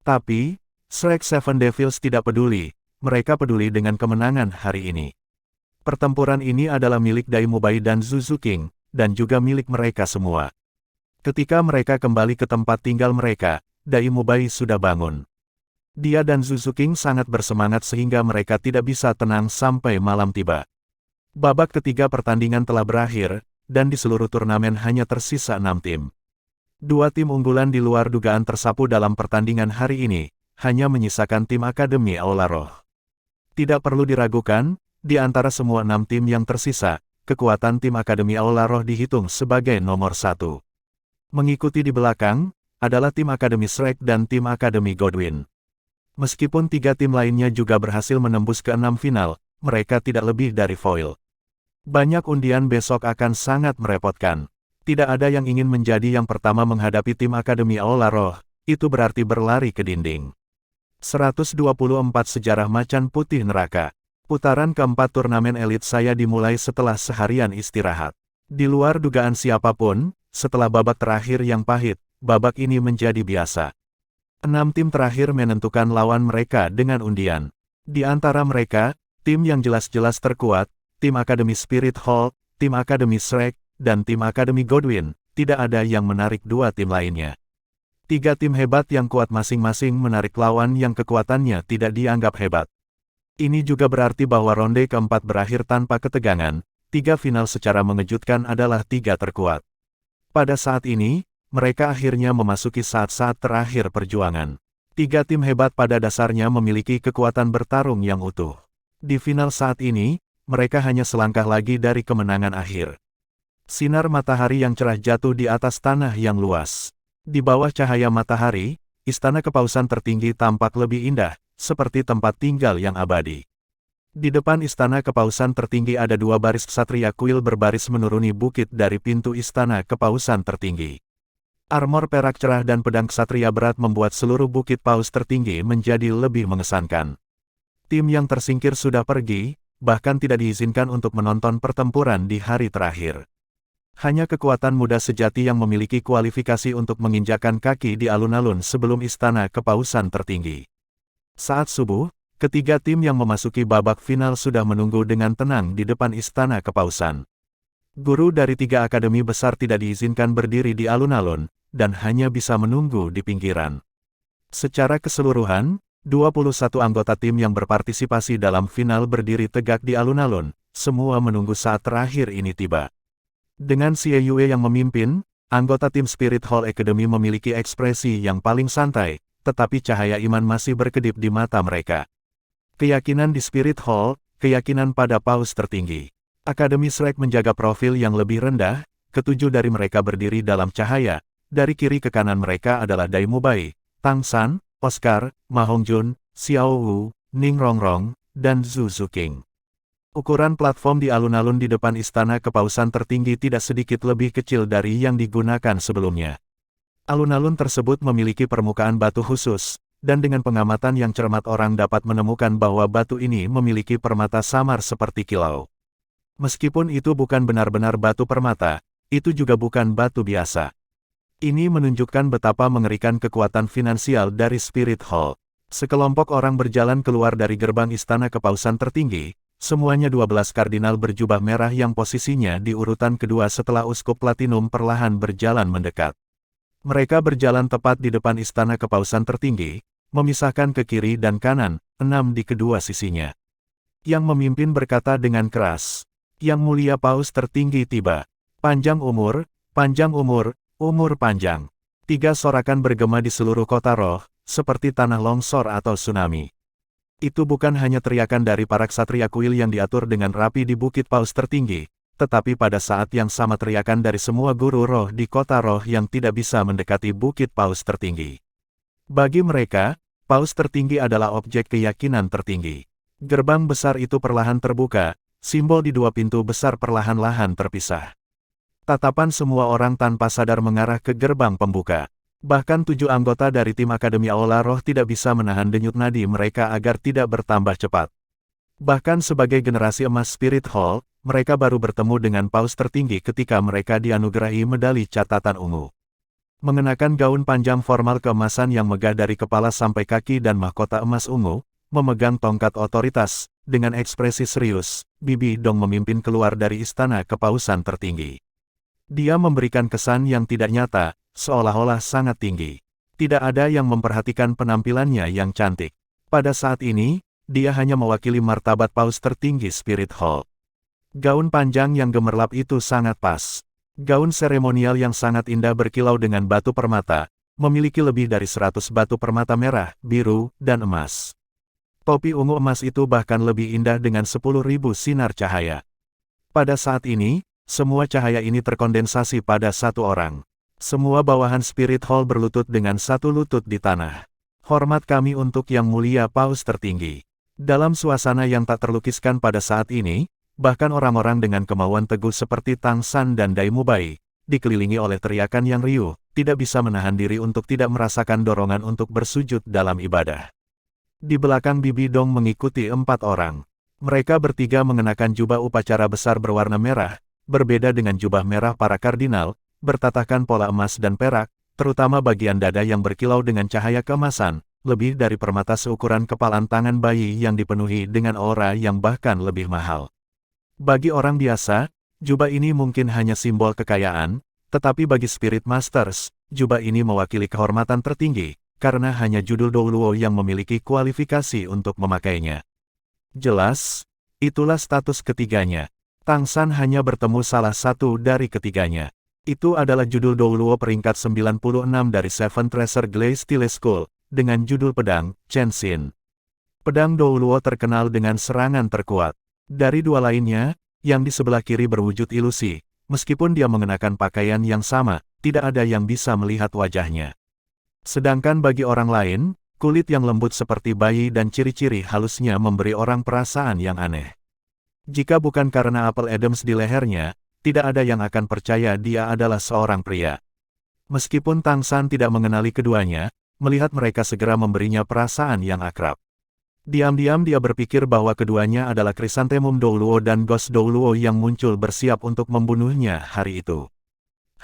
Tapi, Shrek Seven Devils tidak peduli, mereka peduli dengan kemenangan hari ini. Pertempuran ini adalah milik Dai Mubai dan Zuzu King, dan juga milik mereka semua. Ketika mereka kembali ke tempat tinggal mereka, Dai Mubai sudah bangun. Dia dan Zuzu King sangat bersemangat sehingga mereka tidak bisa tenang sampai malam tiba. Babak ketiga pertandingan telah berakhir, dan di seluruh turnamen hanya tersisa 6 tim. 2 tim unggulan di luar dugaan tersapu dalam pertandingan hari ini, hanya menyisakan tim Akademi Aula Roh. Tidak perlu diragukan, di antara semua 6 tim yang tersisa, kekuatan tim Akademi Aula Roh dihitung sebagai nomor 1. Mengikuti di belakang, adalah tim Akademi Shrek dan tim Akademi Godwin. Meskipun 3 tim lainnya juga berhasil menembus ke 6 final, mereka tidak lebih dari foil. Banyak undian besok akan sangat merepotkan. Tidak ada yang ingin menjadi yang pertama menghadapi tim Akademi Aula Roh, itu berarti berlari ke dinding. 124 Sejarah Macan Putih Neraka. Putaran keempat turnamen elit saya dimulai setelah seharian istirahat. Di luar dugaan siapapun, setelah babak terakhir yang pahit, babak ini menjadi biasa. 6 tim terakhir menentukan lawan mereka dengan undian. Di antara mereka, tim yang jelas-jelas terkuat, tim Akademi Spirit Hall, tim Akademi Shrek, dan tim Akademi Godwin, tidak ada yang menarik 2 tim lainnya. 3 tim hebat yang kuat masing-masing menarik lawan yang kekuatannya tidak dianggap hebat. Ini juga berarti bahwa ronde keempat berakhir tanpa ketegangan, 3 final secara mengejutkan adalah 3 terkuat. Pada saat ini, mereka akhirnya memasuki saat-saat terakhir perjuangan. 3 tim hebat pada dasarnya memiliki kekuatan bertarung yang utuh. Di final saat ini, mereka hanya selangkah lagi dari kemenangan akhir. Sinar matahari yang cerah jatuh di atas tanah yang luas. Di bawah cahaya matahari, istana kepausan tertinggi tampak lebih indah, seperti tempat tinggal yang abadi. Di depan istana kepausan tertinggi ada 2 baris ksatria kuil berbaris menuruni bukit dari pintu istana kepausan tertinggi. Armor perak cerah dan pedang ksatria berat membuat seluruh bukit paus tertinggi menjadi lebih mengesankan. Tim yang tersingkir sudah pergi, bahkan tidak diizinkan untuk menonton pertempuran di hari terakhir. Hanya kekuatan muda sejati yang memiliki kualifikasi untuk menginjakkan kaki di alun-alun sebelum istana kepausan tertinggi. Saat subuh, ketiga tim yang memasuki babak final sudah menunggu dengan tenang di depan istana kepausan. Guru dari 3 akademi besar tidak diizinkan berdiri di alun-alun, dan hanya bisa menunggu di pinggiran. Secara keseluruhan, 21 anggota tim yang berpartisipasi dalam final berdiri tegak di alun-alun, semua menunggu saat terakhir ini tiba. Dengan Xie Yue yang memimpin, anggota tim Spirit Hall Academy memiliki ekspresi yang paling santai, tetapi cahaya iman masih berkedip di mata mereka. Keyakinan di Spirit Hall, keyakinan pada paus tertinggi. Akademi Shrek menjaga profil yang lebih rendah, 7 dari mereka berdiri dalam cahaya, dari kiri ke kanan mereka adalah Dai Mubai, Tang San, Oscar, Ma Hongjun, Xiao Wu, Ning Rongrong, dan Zhu Zuqing. Ukuran platform di alun-alun di depan Istana Kepausan Tertinggi tidak sedikit lebih kecil dari yang digunakan sebelumnya. Alun-alun tersebut memiliki permukaan batu khusus, dan dengan pengamatan yang cermat orang dapat menemukan bahwa batu ini memiliki permata samar seperti kilau. Meskipun itu bukan benar-benar batu permata, itu juga bukan batu biasa. Ini menunjukkan betapa mengerikan kekuatan finansial dari Spirit Hall. Sekelompok orang berjalan keluar dari gerbang Istana Kepausan Tertinggi. Semuanya 12 kardinal berjubah merah yang posisinya di urutan kedua setelah Uskup Platinum perlahan berjalan mendekat. Mereka berjalan tepat di depan Istana Kepausan Tertinggi, memisahkan ke kiri dan kanan, 6 di kedua sisinya. Yang memimpin berkata dengan keras, "Yang mulia Paus Tertinggi tiba. Panjang umur, umur panjang." 3 sorakan bergema di seluruh kota roh, seperti tanah longsor atau tsunami. Itu bukan hanya teriakan dari para ksatria kuil yang diatur dengan rapi di Bukit Paus Tertinggi, tetapi pada saat yang sama teriakan dari semua guru roh di kota roh yang tidak bisa mendekati Bukit Paus Tertinggi. Bagi mereka, Paus Tertinggi adalah objek keyakinan tertinggi. Gerbang besar itu perlahan terbuka, simbol di 2 pintu besar perlahan-lahan terpisah. Tatapan semua orang tanpa sadar mengarah ke gerbang pembuka. Bahkan 7 anggota dari tim Akademi Aula Roh tidak bisa menahan denyut nadi mereka agar tidak bertambah cepat. Bahkan sebagai generasi emas Spirit Hall, mereka baru bertemu dengan Paus Tertinggi ketika mereka dianugerahi medali catatan ungu. Mengenakan gaun panjang formal keemasan yang megah dari kepala sampai kaki dan mahkota emas ungu, memegang tongkat otoritas, dengan ekspresi serius, Bibi Dong memimpin keluar dari Istana Kepausan Tertinggi. Dia memberikan kesan yang tidak nyata, seolah-olah sangat tinggi. Tidak ada yang memperhatikan penampilannya yang cantik. Pada saat ini, dia hanya mewakili martabat Paus Tertinggi Spirit Hall. Gaun panjang yang gemerlap itu sangat pas. Gaun seremonial yang sangat indah berkilau dengan batu permata, memiliki lebih dari 100 batu permata merah, biru, dan emas. Topi ungu emas itu bahkan lebih indah dengan 10.000 sinar cahaya. Pada saat ini, semua cahaya ini terkondensasi pada satu orang. Semua bawahan Spirit Hall berlutut dengan satu lutut di tanah. Hormat kami untuk Yang Mulia Paus Tertinggi. Dalam suasana yang tak terlukiskan pada saat ini, bahkan orang-orang dengan kemauan teguh seperti Tang San dan Dai Mubai, dikelilingi oleh teriakan yang riuh, tidak bisa menahan diri untuk tidak merasakan dorongan untuk bersujud dalam ibadah. Di belakang Bibi Dong mengikuti 4 orang. Mereka bertiga mengenakan jubah upacara besar berwarna merah, berbeda dengan jubah merah para kardinal, bertatahkan pola emas dan perak, terutama bagian dada yang berkilau dengan cahaya keemasan, lebih dari permata seukuran kepalan tangan bayi yang dipenuhi dengan aura yang bahkan lebih mahal. Bagi orang biasa, jubah ini mungkin hanya simbol kekayaan, tetapi bagi Spirit Masters, jubah ini mewakili kehormatan tertinggi, karena hanya judul Douluo yang memiliki kualifikasi untuk memakainya. Jelas, itulah status ketiganya. Tang San hanya bertemu salah satu dari ketiganya. Itu adalah judul Douluo peringkat 96 dari Seven Treasure Glaze Style School, dengan judul pedang, Chen Xin. Pedang Douluo terkenal dengan serangan terkuat. Dari 2 lainnya, yang di sebelah kiri berwujud ilusi, meskipun dia mengenakan pakaian yang sama, tidak ada yang bisa melihat wajahnya. Sedangkan bagi orang lain, kulit yang lembut seperti bayi dan ciri-ciri halusnya memberi orang perasaan yang aneh. Jika bukan karena apel Adams di lehernya, tidak ada yang akan percaya dia adalah seorang pria. Meskipun Tang San tidak mengenali keduanya, melihat mereka segera memberinya perasaan yang akrab. Diam-diam dia berpikir bahwa keduanya adalah Chrysanthemum Douluo dan Ghost Douluo yang muncul bersiap untuk membunuhnya hari itu.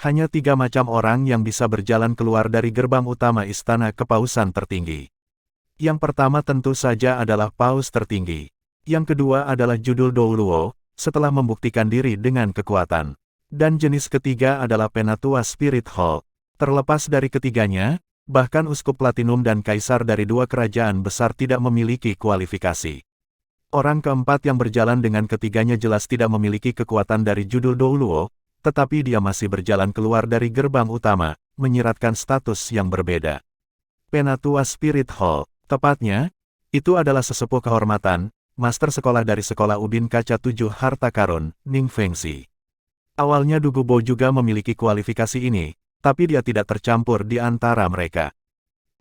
Hanya 3 macam orang yang bisa berjalan keluar dari gerbang utama Istana Kepausan Tertinggi. Yang pertama tentu saja adalah Paus Tertinggi. Yang kedua adalah judul Douluo, setelah membuktikan diri dengan kekuatan. Dan jenis ketiga adalah Penatua Spirit Hall. Terlepas dari ketiganya, bahkan Uskup Platinum dan Kaisar dari 2 kerajaan besar tidak memiliki kualifikasi. Orang keempat yang berjalan dengan ketiganya jelas tidak memiliki kekuatan dari judul Douluo, tetapi dia masih berjalan keluar dari gerbang utama, menyiratkan status yang berbeda. Penatua Spirit Hall, tepatnya, itu adalah sesepuh kehormatan, master sekolah dari Sekolah Ubin Kaca 7 Harta Karun, Ning Fengxi. Awalnya Du Gubo juga memiliki kualifikasi ini, tapi dia tidak tercampur di antara mereka.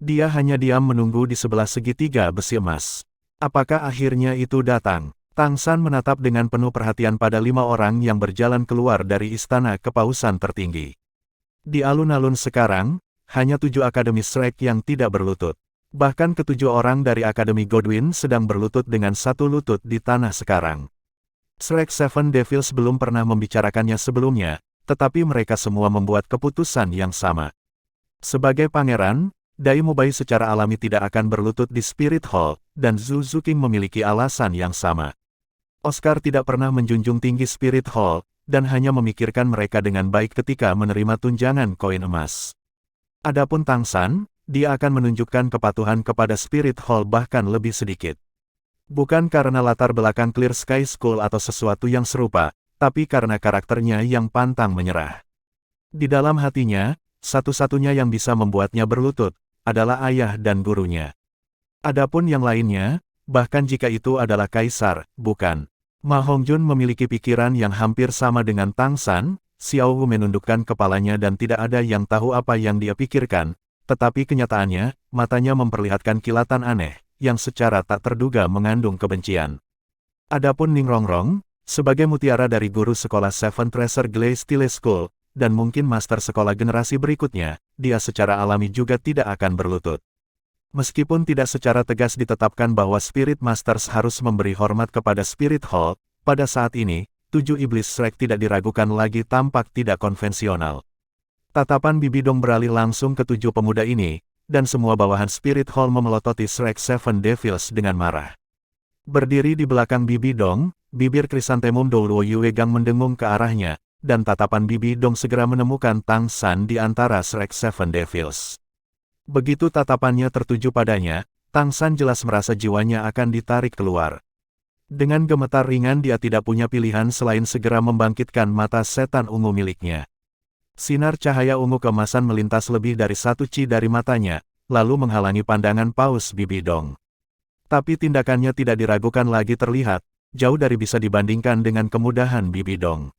Dia hanya diam menunggu di sebelah segitiga besi emas. Apakah akhirnya itu datang? Tang San menatap dengan penuh perhatian pada 5 orang yang berjalan keluar dari istana kepausan tertinggi. Di alun-alun sekarang, hanya 7 Akademi Shrek yang tidak berlutut. Bahkan ketujuh orang dari Akademi Godwin sedang berlutut dengan satu lutut di tanah sekarang. Shrek Seven Devils belum pernah membicarakannya sebelumnya, tetapi mereka semua membuat keputusan yang sama. Sebagai pangeran, Dai Mubai secara alami tidak akan berlutut di Spirit Hall, dan Zhu Zuqing memiliki alasan yang sama. Oscar tidak pernah menjunjung tinggi Spirit Hall, dan hanya memikirkan mereka dengan baik ketika menerima tunjangan koin emas. Adapun Tang San, dia akan menunjukkan kepatuhan kepada Spirit Hall bahkan lebih sedikit. Bukan karena latar belakang Clear Sky School atau sesuatu yang serupa, tapi karena karakternya yang pantang menyerah. Di dalam hatinya, satu-satunya yang bisa membuatnya berlutut adalah ayah dan gurunya. Adapun yang lainnya, bahkan jika itu adalah kaisar, bukan. Ma Hongjun memiliki pikiran yang hampir sama dengan Tang San. Xiao Hu menundukkan kepalanya dan tidak ada yang tahu apa yang dia pikirkan, tetapi kenyataannya, matanya memperlihatkan kilatan aneh, yang secara tak terduga mengandung kebencian. Adapun Ning Rongrong, sebagai mutiara dari guru sekolah Seven Treasure Glaze Stile School, dan mungkin master sekolah generasi berikutnya, dia secara alami juga tidak akan berlutut. Meskipun tidak secara tegas ditetapkan bahwa Spirit Masters harus memberi hormat kepada Spirit Hall, pada saat ini, 7 iblis Shrek tidak diragukan lagi tampak tidak konvensional. Tatapan Bibi Dong beralih langsung ke 7 pemuda ini, dan semua bawahan Spirit Hall memelototi Shrek Seven Devils dengan marah. Berdiri di belakang Bibi Dong, bibir krisantemum Doulo Yuegang mendengung ke arahnya, dan tatapan Bibi Dong segera menemukan Tang San di antara Shrek Seven Devils. Begitu tatapannya tertuju padanya, Tang San jelas merasa jiwanya akan ditarik keluar. Dengan gemetar ringan dia tidak punya pilihan selain segera membangkitkan mata setan ungu miliknya. Sinar cahaya ungu keemasan melintas lebih dari 1 chi dari matanya, lalu menghalangi pandangan Paus Bibi Dong. Tapi tindakannya tidak diragukan lagi terlihat, jauh dari bisa dibandingkan dengan kemudahan Bibi Dong.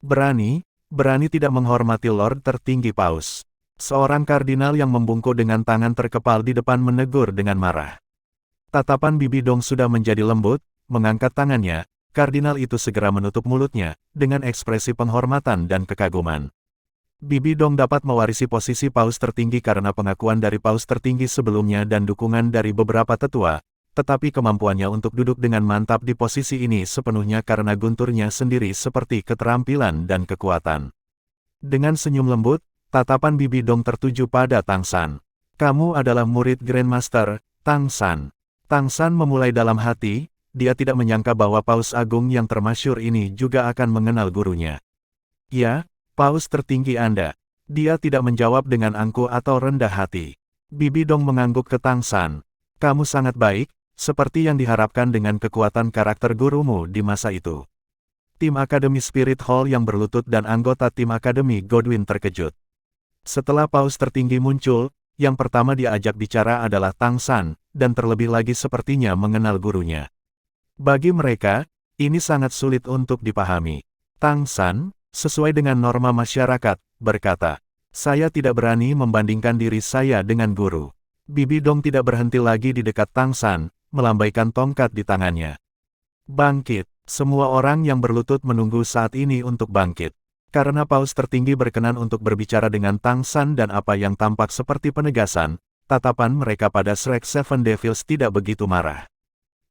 Berani tidak menghormati Lord tertinggi Paus. Seorang kardinal yang membungkuk dengan tangan terkepal di depan menegur dengan marah. Tatapan Bibi Dong sudah menjadi lembut, mengangkat tangannya, kardinal itu segera menutup mulutnya, dengan ekspresi penghormatan dan kekaguman. Bibi Dong dapat mewarisi posisi Paus tertinggi karena pengakuan dari Paus tertinggi sebelumnya dan dukungan dari beberapa tetua, tetapi kemampuannya untuk duduk dengan mantap di posisi ini sepenuhnya karena gunturnya sendiri seperti keterampilan dan kekuatan. Dengan senyum lembut, tatapan Bibi Dong tertuju pada Tang San. Kamu adalah murid Grandmaster, Tang San. Tang San memulai dalam hati, dia tidak menyangka bahwa Paus Agung yang termasyhur ini juga akan mengenal gurunya. Ya, Paus tertinggi Anda. Dia tidak menjawab dengan angkuh atau rendah hati. Bibi Dong mengangguk ke Tang San. Kamu sangat baik, seperti yang diharapkan dengan kekuatan karakter gurumu di masa itu. Tim Akademi Spirit Hall yang berlutut dan anggota tim Akademi Godwin terkejut. Setelah Paus tertinggi muncul, yang pertama dia ajak bicara adalah Tang San, dan terlebih lagi sepertinya mengenal gurunya. Bagi mereka, ini sangat sulit untuk dipahami. Tang San, sesuai dengan norma masyarakat, berkata, saya tidak berani membandingkan diri saya dengan guru. Bibi Dong tidak berhenti lagi di dekat Tang San, melambaikan tongkat di tangannya. Bangkit, semua orang yang berlutut menunggu saat ini untuk bangkit. Karena Paus tertinggi berkenan untuk berbicara dengan Tang San dan apa yang tampak seperti penegasan, tatapan mereka pada Shrek Seven Devils tidak begitu marah.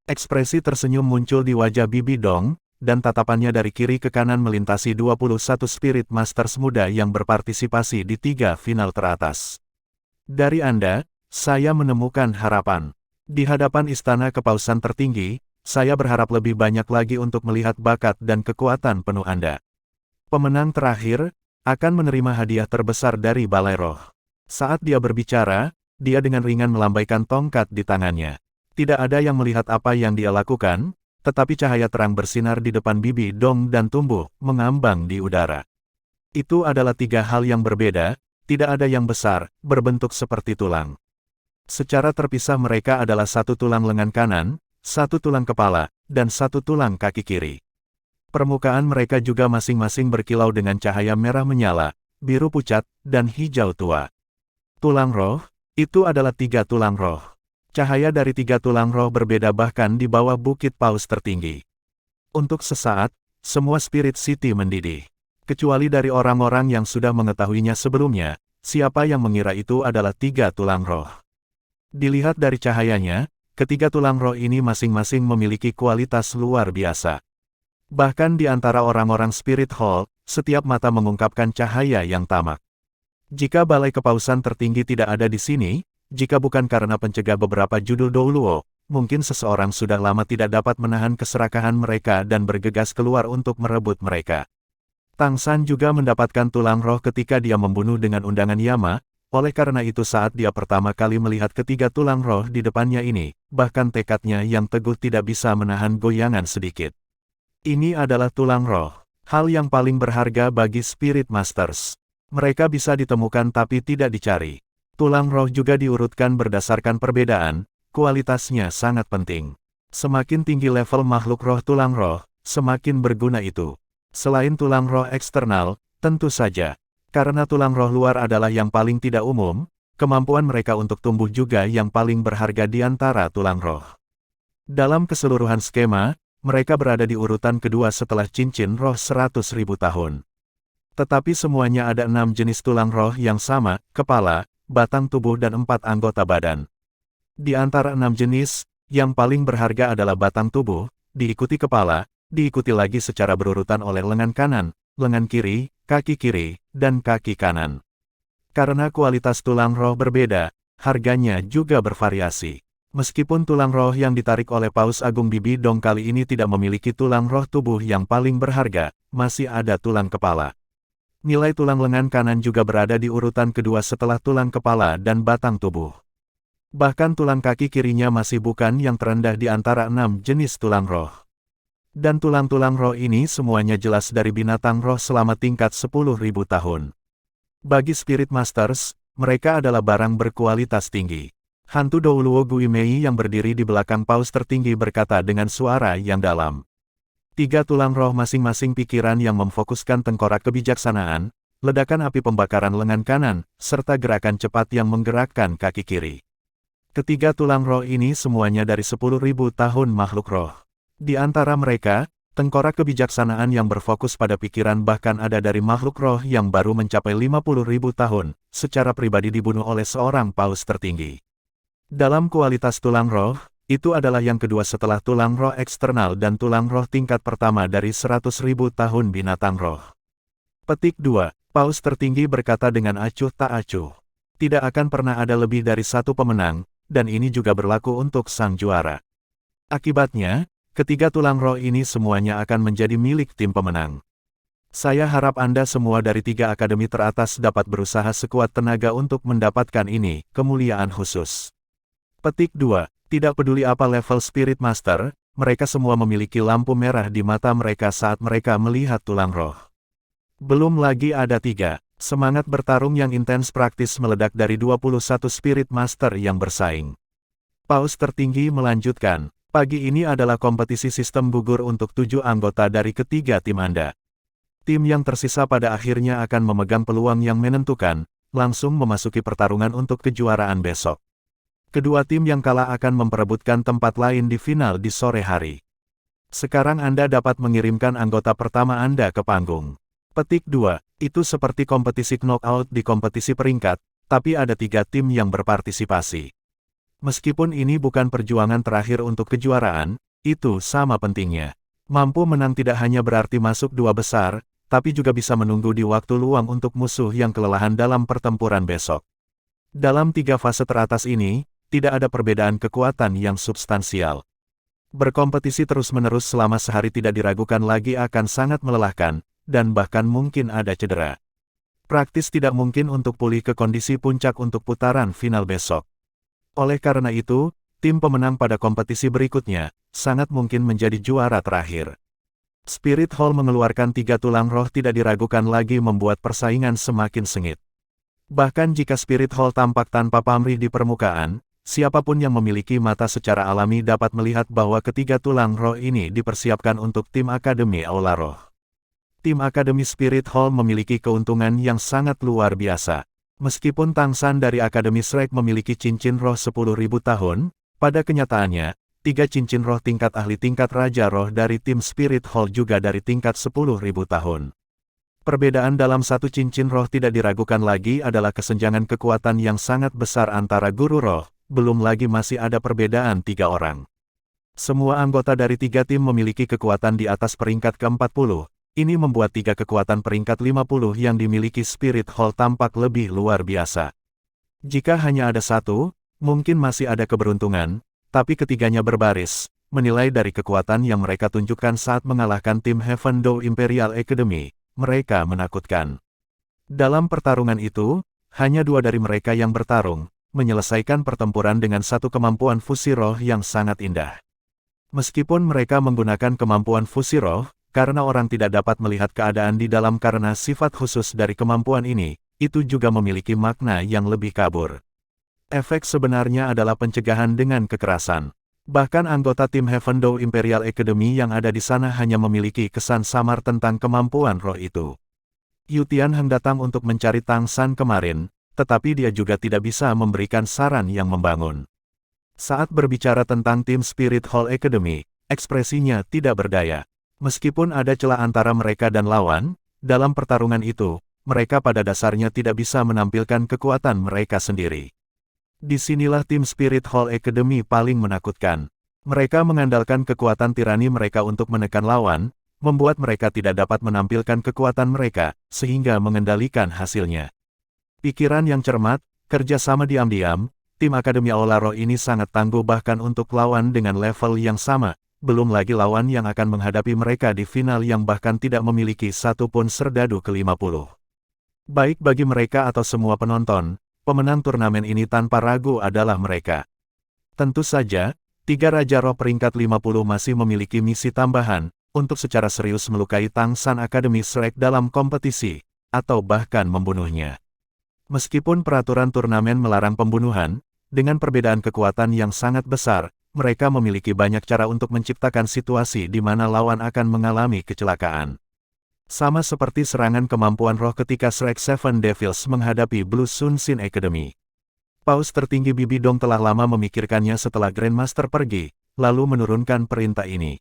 Ekspresi tersenyum muncul di wajah Bibi Dong, dan tatapannya dari kiri ke kanan melintasi 21 Spirit Masters muda yang berpartisipasi di 3 final teratas. Dari Anda, saya menemukan harapan. Di hadapan istana kepausan tertinggi, saya berharap lebih banyak lagi untuk melihat bakat dan kekuatan penuh Anda. Pemenang terakhir, akan menerima hadiah terbesar dari Balai Roh. Saat dia berbicara, dia dengan ringan melambaikan tongkat di tangannya. Tidak ada yang melihat apa yang dia lakukan, tetapi cahaya terang bersinar di depan Bibi Dong dan tumbuh, mengambang di udara. Itu adalah 3 hal yang berbeda, tidak ada yang besar, berbentuk seperti tulang. Secara terpisah mereka adalah 1 tulang lengan kanan, 1 tulang kepala, dan 1 tulang kaki kiri. Permukaan mereka juga masing-masing berkilau dengan cahaya merah menyala, biru pucat, dan hijau tua. Tulang roh, itu adalah 3 tulang roh. Cahaya dari tiga tulang roh berbeda bahkan di bawah bukit paus tertinggi. Untuk sesaat, semua Spirit City mendidih. Kecuali dari orang-orang yang sudah mengetahuinya sebelumnya, siapa yang mengira itu adalah tiga tulang roh. Dilihat dari cahayanya, ketiga tulang roh ini masing-masing memiliki kualitas luar biasa. Bahkan di antara orang-orang Spirit Hall, setiap mata mengungkapkan cahaya yang tamak. Jika Balai Kepausan Tertinggi tidak ada di sini, jika bukan karena pencegah beberapa judul Douluo, mungkin seseorang sudah lama tidak dapat menahan keserakahan mereka dan bergegas keluar untuk merebut mereka. Tang San juga mendapatkan tulang roh ketika dia membunuh dengan undangan Yama, oleh karena itu saat dia pertama kali melihat ketiga tulang roh di depannya ini, bahkan tekadnya yang teguh tidak bisa menahan goyangan sedikit. Ini adalah tulang roh, hal yang paling berharga bagi Spirit Masters. Mereka bisa ditemukan tapi tidak dicari. Tulang roh juga diurutkan berdasarkan perbedaan, kualitasnya sangat penting. Semakin tinggi level makhluk roh tulang roh, semakin berguna itu. Selain tulang roh eksternal, tentu saja. Karena tulang roh luar adalah yang paling tidak umum, kemampuan mereka untuk tumbuh juga yang paling berharga di antara tulang roh. Dalam keseluruhan skema, mereka berada di urutan kedua setelah cincin roh 100.000 tahun. Tetapi semuanya ada 6 jenis tulang roh yang sama, kepala, batang tubuh dan 4 anggota badan. Di antara 6 jenis, yang paling berharga adalah batang tubuh, diikuti kepala, diikuti lagi secara berurutan oleh lengan kanan, lengan kiri, dan kaki kanan. Karena kualitas tulang roh berbeda, harganya juga bervariasi. Meskipun tulang roh yang ditarik oleh Paus Agung Bibi Dong kali ini tidak memiliki tulang roh tubuh yang paling berharga, masih ada tulang kepala. Nilai tulang lengan kanan juga berada di urutan kedua setelah tulang kepala dan batang tubuh. Bahkan tulang kaki kirinya masih bukan yang terendah di antara 6 jenis tulang roh. Dan tulang-tulang roh ini semuanya jelas dari binatang roh selama tingkat 10.000 tahun. Bagi Spirit Masters, mereka adalah barang berkualitas tinggi. Hantu Douluo Guimei yang berdiri di belakang paus tertinggi berkata dengan suara yang dalam. 3 tulang roh masing-masing pikiran yang memfokuskan tengkorak kebijaksanaan, ledakan api pembakaran lengan kanan, serta gerakan cepat yang menggerakkan kaki kiri. Ketiga tulang roh ini semuanya dari 10.000 tahun makhluk roh. Di antara mereka, tengkorak kebijaksanaan yang berfokus pada pikiran bahkan ada dari makhluk roh yang baru mencapai 50.000 tahun, secara pribadi dibunuh oleh seorang paus tertinggi. Dalam kualitas tulang roh, itu adalah yang kedua setelah tulang roh eksternal dan tulang roh tingkat pertama dari 100.000 tahun binatang roh. Petik 2. Paus tertinggi berkata dengan acuh tak acuh. Tidak akan pernah ada lebih dari satu pemenang, dan ini juga berlaku untuk sang juara. Akibatnya, ketiga tulang roh ini semuanya akan menjadi milik tim pemenang. Saya harap Anda semua dari 3 akademi teratas dapat berusaha sekuat tenaga untuk mendapatkan ini, kemuliaan khusus. Petik 2. Tidak peduli apa level Spirit Master, mereka semua memiliki lampu merah di mata mereka saat mereka melihat tulang roh. Belum lagi ada 3. Semangat bertarung yang intens praktis meledak dari 21 Spirit Master yang bersaing. Paus tertinggi melanjutkan, pagi ini adalah kompetisi sistem gugur untuk 7 anggota dari ketiga tim Anda. Tim yang tersisa pada akhirnya akan memegang peluang yang menentukan, langsung memasuki pertarungan untuk kejuaraan besok. Kedua tim yang kalah akan memperebutkan tempat lain di final di sore hari. Sekarang Anda dapat mengirimkan anggota pertama Anda ke panggung. Petik 2. Itu seperti kompetisi knockout di kompetisi peringkat, tapi ada 3 tim yang berpartisipasi. Meskipun ini bukan perjuangan terakhir untuk kejuaraan, itu sama pentingnya. Mampu menang tidak hanya berarti masuk 2 besar, tapi juga bisa menunggu di waktu luang untuk musuh yang kelelahan dalam pertempuran besok. Dalam 3 fase teratas ini, tidak ada perbedaan kekuatan yang substansial. Berkompetisi terus-menerus selama sehari tidak diragukan lagi akan sangat melelahkan, dan bahkan mungkin ada cedera. Praktis tidak mungkin untuk pulih ke kondisi puncak untuk putaran final besok. Oleh karena itu, tim pemenang pada kompetisi berikutnya, sangat mungkin menjadi juara terakhir. Spirit Hall mengeluarkan 3 tulang roh tidak diragukan lagi membuat persaingan semakin sengit. Bahkan jika Spirit Hall tampak tanpa pamrih di permukaan, siapapun yang memiliki mata secara alami dapat melihat bahwa ketiga tulang roh ini dipersiapkan untuk tim Akademi Aula Roh. Tim Akademi Spirit Hall memiliki keuntungan yang sangat luar biasa. Meskipun Tang San dari Akademi Shrek memiliki cincin roh 10.000 tahun, Pada kenyataannya, 3 cincin roh tingkat ahli tingkat Raja Roh dari tim Spirit Hall juga dari tingkat 10.000 tahun. Perbedaan dalam satu cincin roh tidak diragukan lagi adalah kesenjangan kekuatan yang sangat besar antara guru roh, belum lagi masih ada perbedaan 3 orang. Semua anggota dari 3 tim memiliki kekuatan di atas peringkat ke-40, ini membuat 3 kekuatan peringkat 50 yang dimiliki Spirit Hall tampak lebih luar biasa. Jika hanya ada satu, mungkin masih ada keberuntungan, tapi ketiganya berbaris, menilai dari kekuatan yang mereka tunjukkan saat mengalahkan tim Heaven Door Imperial Academy, mereka menakutkan. Dalam pertarungan itu, hanya 2 dari mereka yang bertarung, menyelesaikan pertempuran dengan satu kemampuan fusi roh yang sangat indah. Meskipun mereka menggunakan kemampuan fusi roh, karena orang tidak dapat melihat keadaan di dalam karena sifat khusus dari kemampuan ini, itu juga memiliki makna yang lebih kabur. Efek sebenarnya adalah pencegahan dengan kekerasan. Bahkan anggota tim Heaven Door Imperial Academy yang ada di sana hanya memiliki kesan samar tentang kemampuan roh itu. Yu Tianheng datang untuk mencari Tang San kemarin, tetapi dia juga tidak bisa memberikan saran yang membangun. Saat berbicara tentang tim Spirit Hall Academy, ekspresinya tidak berdaya. Meskipun ada celah antara mereka dan lawan, dalam pertarungan itu, mereka pada dasarnya tidak bisa menampilkan kekuatan mereka sendiri. Disinilah tim Spirit Hall Academy paling menakutkan. Mereka mengandalkan kekuatan tirani mereka untuk menekan lawan, membuat mereka tidak dapat menampilkan kekuatan mereka, sehingga mengendalikan hasilnya. Pikiran yang cermat, kerjasama diam-diam, tim Akademi Aula Roh ini sangat tangguh bahkan untuk lawan dengan level yang sama, belum lagi lawan yang akan menghadapi mereka di final yang bahkan tidak memiliki satupun serdadu ke-50. Baik bagi mereka atau semua penonton, pemenang turnamen ini tanpa ragu adalah mereka. Tentu saja, 3 Raja Roh peringkat 50 masih memiliki misi tambahan, untuk secara serius melukai Tang San Academy Shrek dalam kompetisi, atau bahkan membunuhnya. Meskipun peraturan turnamen melarang pembunuhan, dengan perbedaan kekuatan yang sangat besar, mereka memiliki banyak cara untuk menciptakan situasi di mana lawan akan mengalami kecelakaan. Sama seperti serangan kemampuan roh ketika Shrek Seven Devils menghadapi Blue Sun Sin Academy. Paus tertinggi Bibi Dong telah lama memikirkannya setelah Grandmaster pergi, lalu menurunkan perintah ini.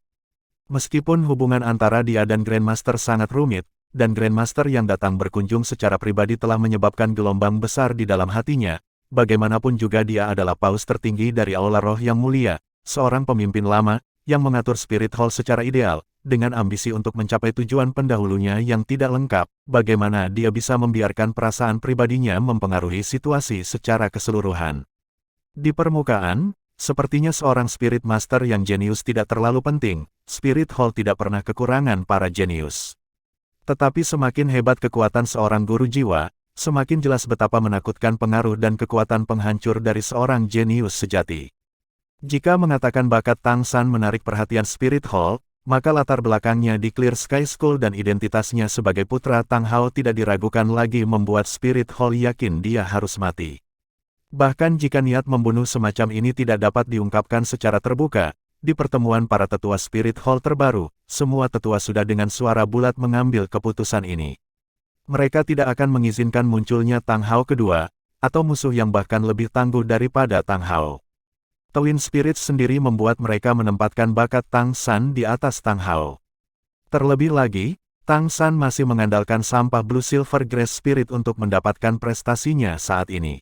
Meskipun hubungan antara dia dan Grandmaster sangat rumit, dan Grandmaster yang datang berkunjung secara pribadi telah menyebabkan gelombang besar di dalam hatinya, bagaimanapun juga dia adalah Paus tertinggi dari Aula Roh yang mulia, seorang pemimpin lama, yang mengatur Spirit Hall secara ideal, dengan ambisi untuk mencapai tujuan pendahulunya yang tidak lengkap, bagaimana dia bisa membiarkan perasaan pribadinya mempengaruhi situasi secara keseluruhan. Di permukaan, sepertinya seorang Spirit Master yang jenius tidak terlalu penting, Spirit Hall tidak pernah kekurangan para jenius. Tetapi semakin hebat kekuatan seorang guru jiwa, semakin jelas betapa menakutkan pengaruh dan kekuatan penghancur dari seorang jenius sejati. Jika mengatakan bakat Tang San menarik perhatian Spirit Hall, maka latar belakangnya di Clear Sky School dan identitasnya sebagai putra Tang Hao tidak diragukan lagi membuat Spirit Hall yakin dia harus mati. Bahkan jika niat membunuh semacam ini tidak dapat diungkapkan secara terbuka, di pertemuan para tetua Spirit Hall terbaru, semua tetua sudah dengan suara bulat mengambil keputusan ini. Mereka tidak akan mengizinkan munculnya Tang Hao kedua, atau musuh yang bahkan lebih tangguh daripada Tang Hao. Twin Spirits sendiri membuat mereka menempatkan bakat Tang San di atas Tang Hao. Terlebih lagi, Tang San masih mengandalkan sampah Blue Silver Grace Spirit untuk mendapatkan prestasinya saat ini.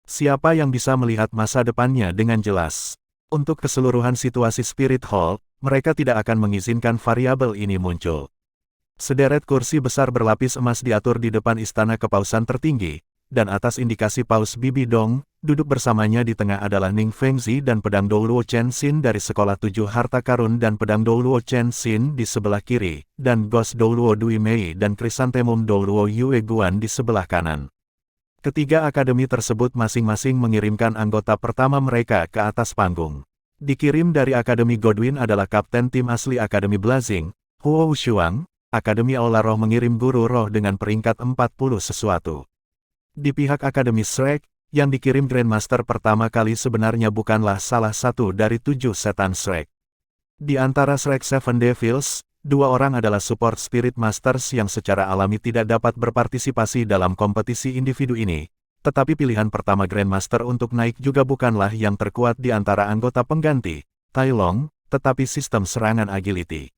Siapa yang bisa melihat masa depannya dengan jelas? Untuk keseluruhan situasi Spirit Hall, mereka tidak akan mengizinkan variabel ini muncul. Sederet kursi besar berlapis emas diatur di depan istana kepausan tertinggi, dan atas indikasi Paus Bibi Dong, duduk bersamanya di tengah adalah Ning Fengzi dan pedang Douluo Chen Xin dari Sekolah 7 Harta Karun dan pedang Douluo Chen Xin di sebelah kiri, dan Ghost Douluo Dui Mei dan Chrysanthemum Douluo Yue Guan di sebelah kanan. Ketiga akademi tersebut masing-masing mengirimkan anggota pertama mereka ke atas panggung. Dikirim dari Akademi Godwin adalah Kapten Tim Asli Akademi Blazing, Huo Shuang. Akademi Aula Roh mengirim guru roh dengan peringkat 40 sesuatu. Di pihak Akademi Shrek, yang dikirim Grandmaster pertama kali sebenarnya bukanlah salah satu dari 7 setan Shrek. Di antara Shrek Seven Devils, 2 orang adalah support Spirit Masters yang secara alami tidak dapat berpartisipasi dalam kompetisi individu ini, Tetapi pilihan pertama Grandmaster untuk naik juga bukanlah yang terkuat di antara anggota pengganti, Tai Long, tetapi sistem serangan agility.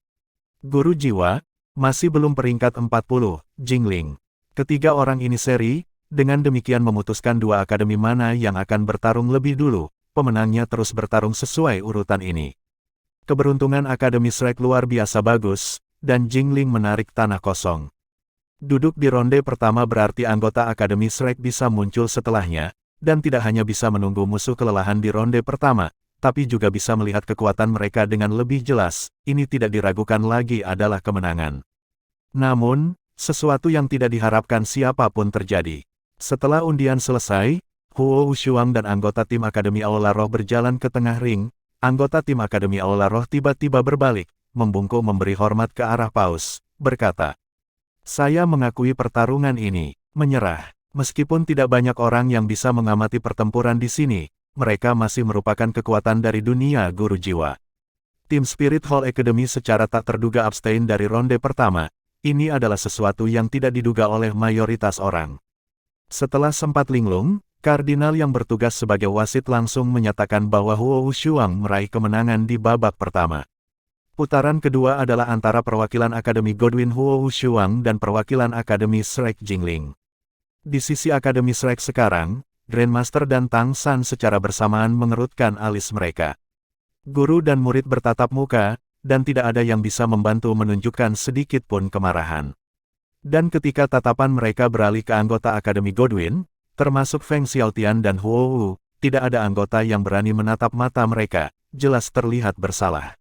Guru jiwa, masih belum peringkat 40, Jingling. Ketiga orang ini seri, dengan demikian memutuskan dua akademi mana yang akan bertarung lebih dulu, pemenangnya terus bertarung sesuai urutan ini. Keberuntungan Akademi Shrek luar biasa bagus, dan Jingling menarik tanah kosong. Duduk di ronde pertama berarti anggota Akademi Shrek bisa muncul setelahnya, dan tidak hanya bisa menunggu musuh kelelahan di ronde pertama, tapi juga bisa melihat kekuatan mereka dengan lebih jelas. Ini tidak diragukan lagi adalah kemenangan. Namun, sesuatu yang tidak diharapkan siapapun terjadi. Setelah undian selesai, Huo Wushuang dan anggota tim Akademi Aula Roh berjalan ke tengah ring. Anggota tim Akademi Aula Roh tiba-tiba berbalik, membungkuk memberi hormat ke arah Paus, berkata, "Saya mengakui pertarungan ini, menyerah. Meskipun tidak banyak orang yang bisa mengamati pertempuran di sini, mereka masih merupakan kekuatan dari dunia guru jiwa." Tim Spirit Hall Academy secara tak terduga abstain dari ronde pertama. Ini adalah sesuatu yang tidak diduga oleh mayoritas orang. Setelah sempat linglung, Kardinal yang bertugas sebagai wasit langsung menyatakan bahwa Huo Wushuang meraih kemenangan di babak pertama. Putaran kedua adalah antara perwakilan Akademi Godwin Huo Wushuang dan perwakilan Akademi Shrek Jingling. Di sisi Akademi Shrek sekarang, Grandmaster dan Tang San secara bersamaan mengerutkan alis mereka. Guru dan murid bertatap muka, dan tidak ada yang bisa membantu menunjukkan sedikit pun kemarahan. Dan ketika tatapan mereka beralih ke anggota Akademi Godwin, termasuk Feng Xiaotian dan Huo Wu, tidak ada anggota yang berani menatap mata mereka, jelas terlihat bersalah.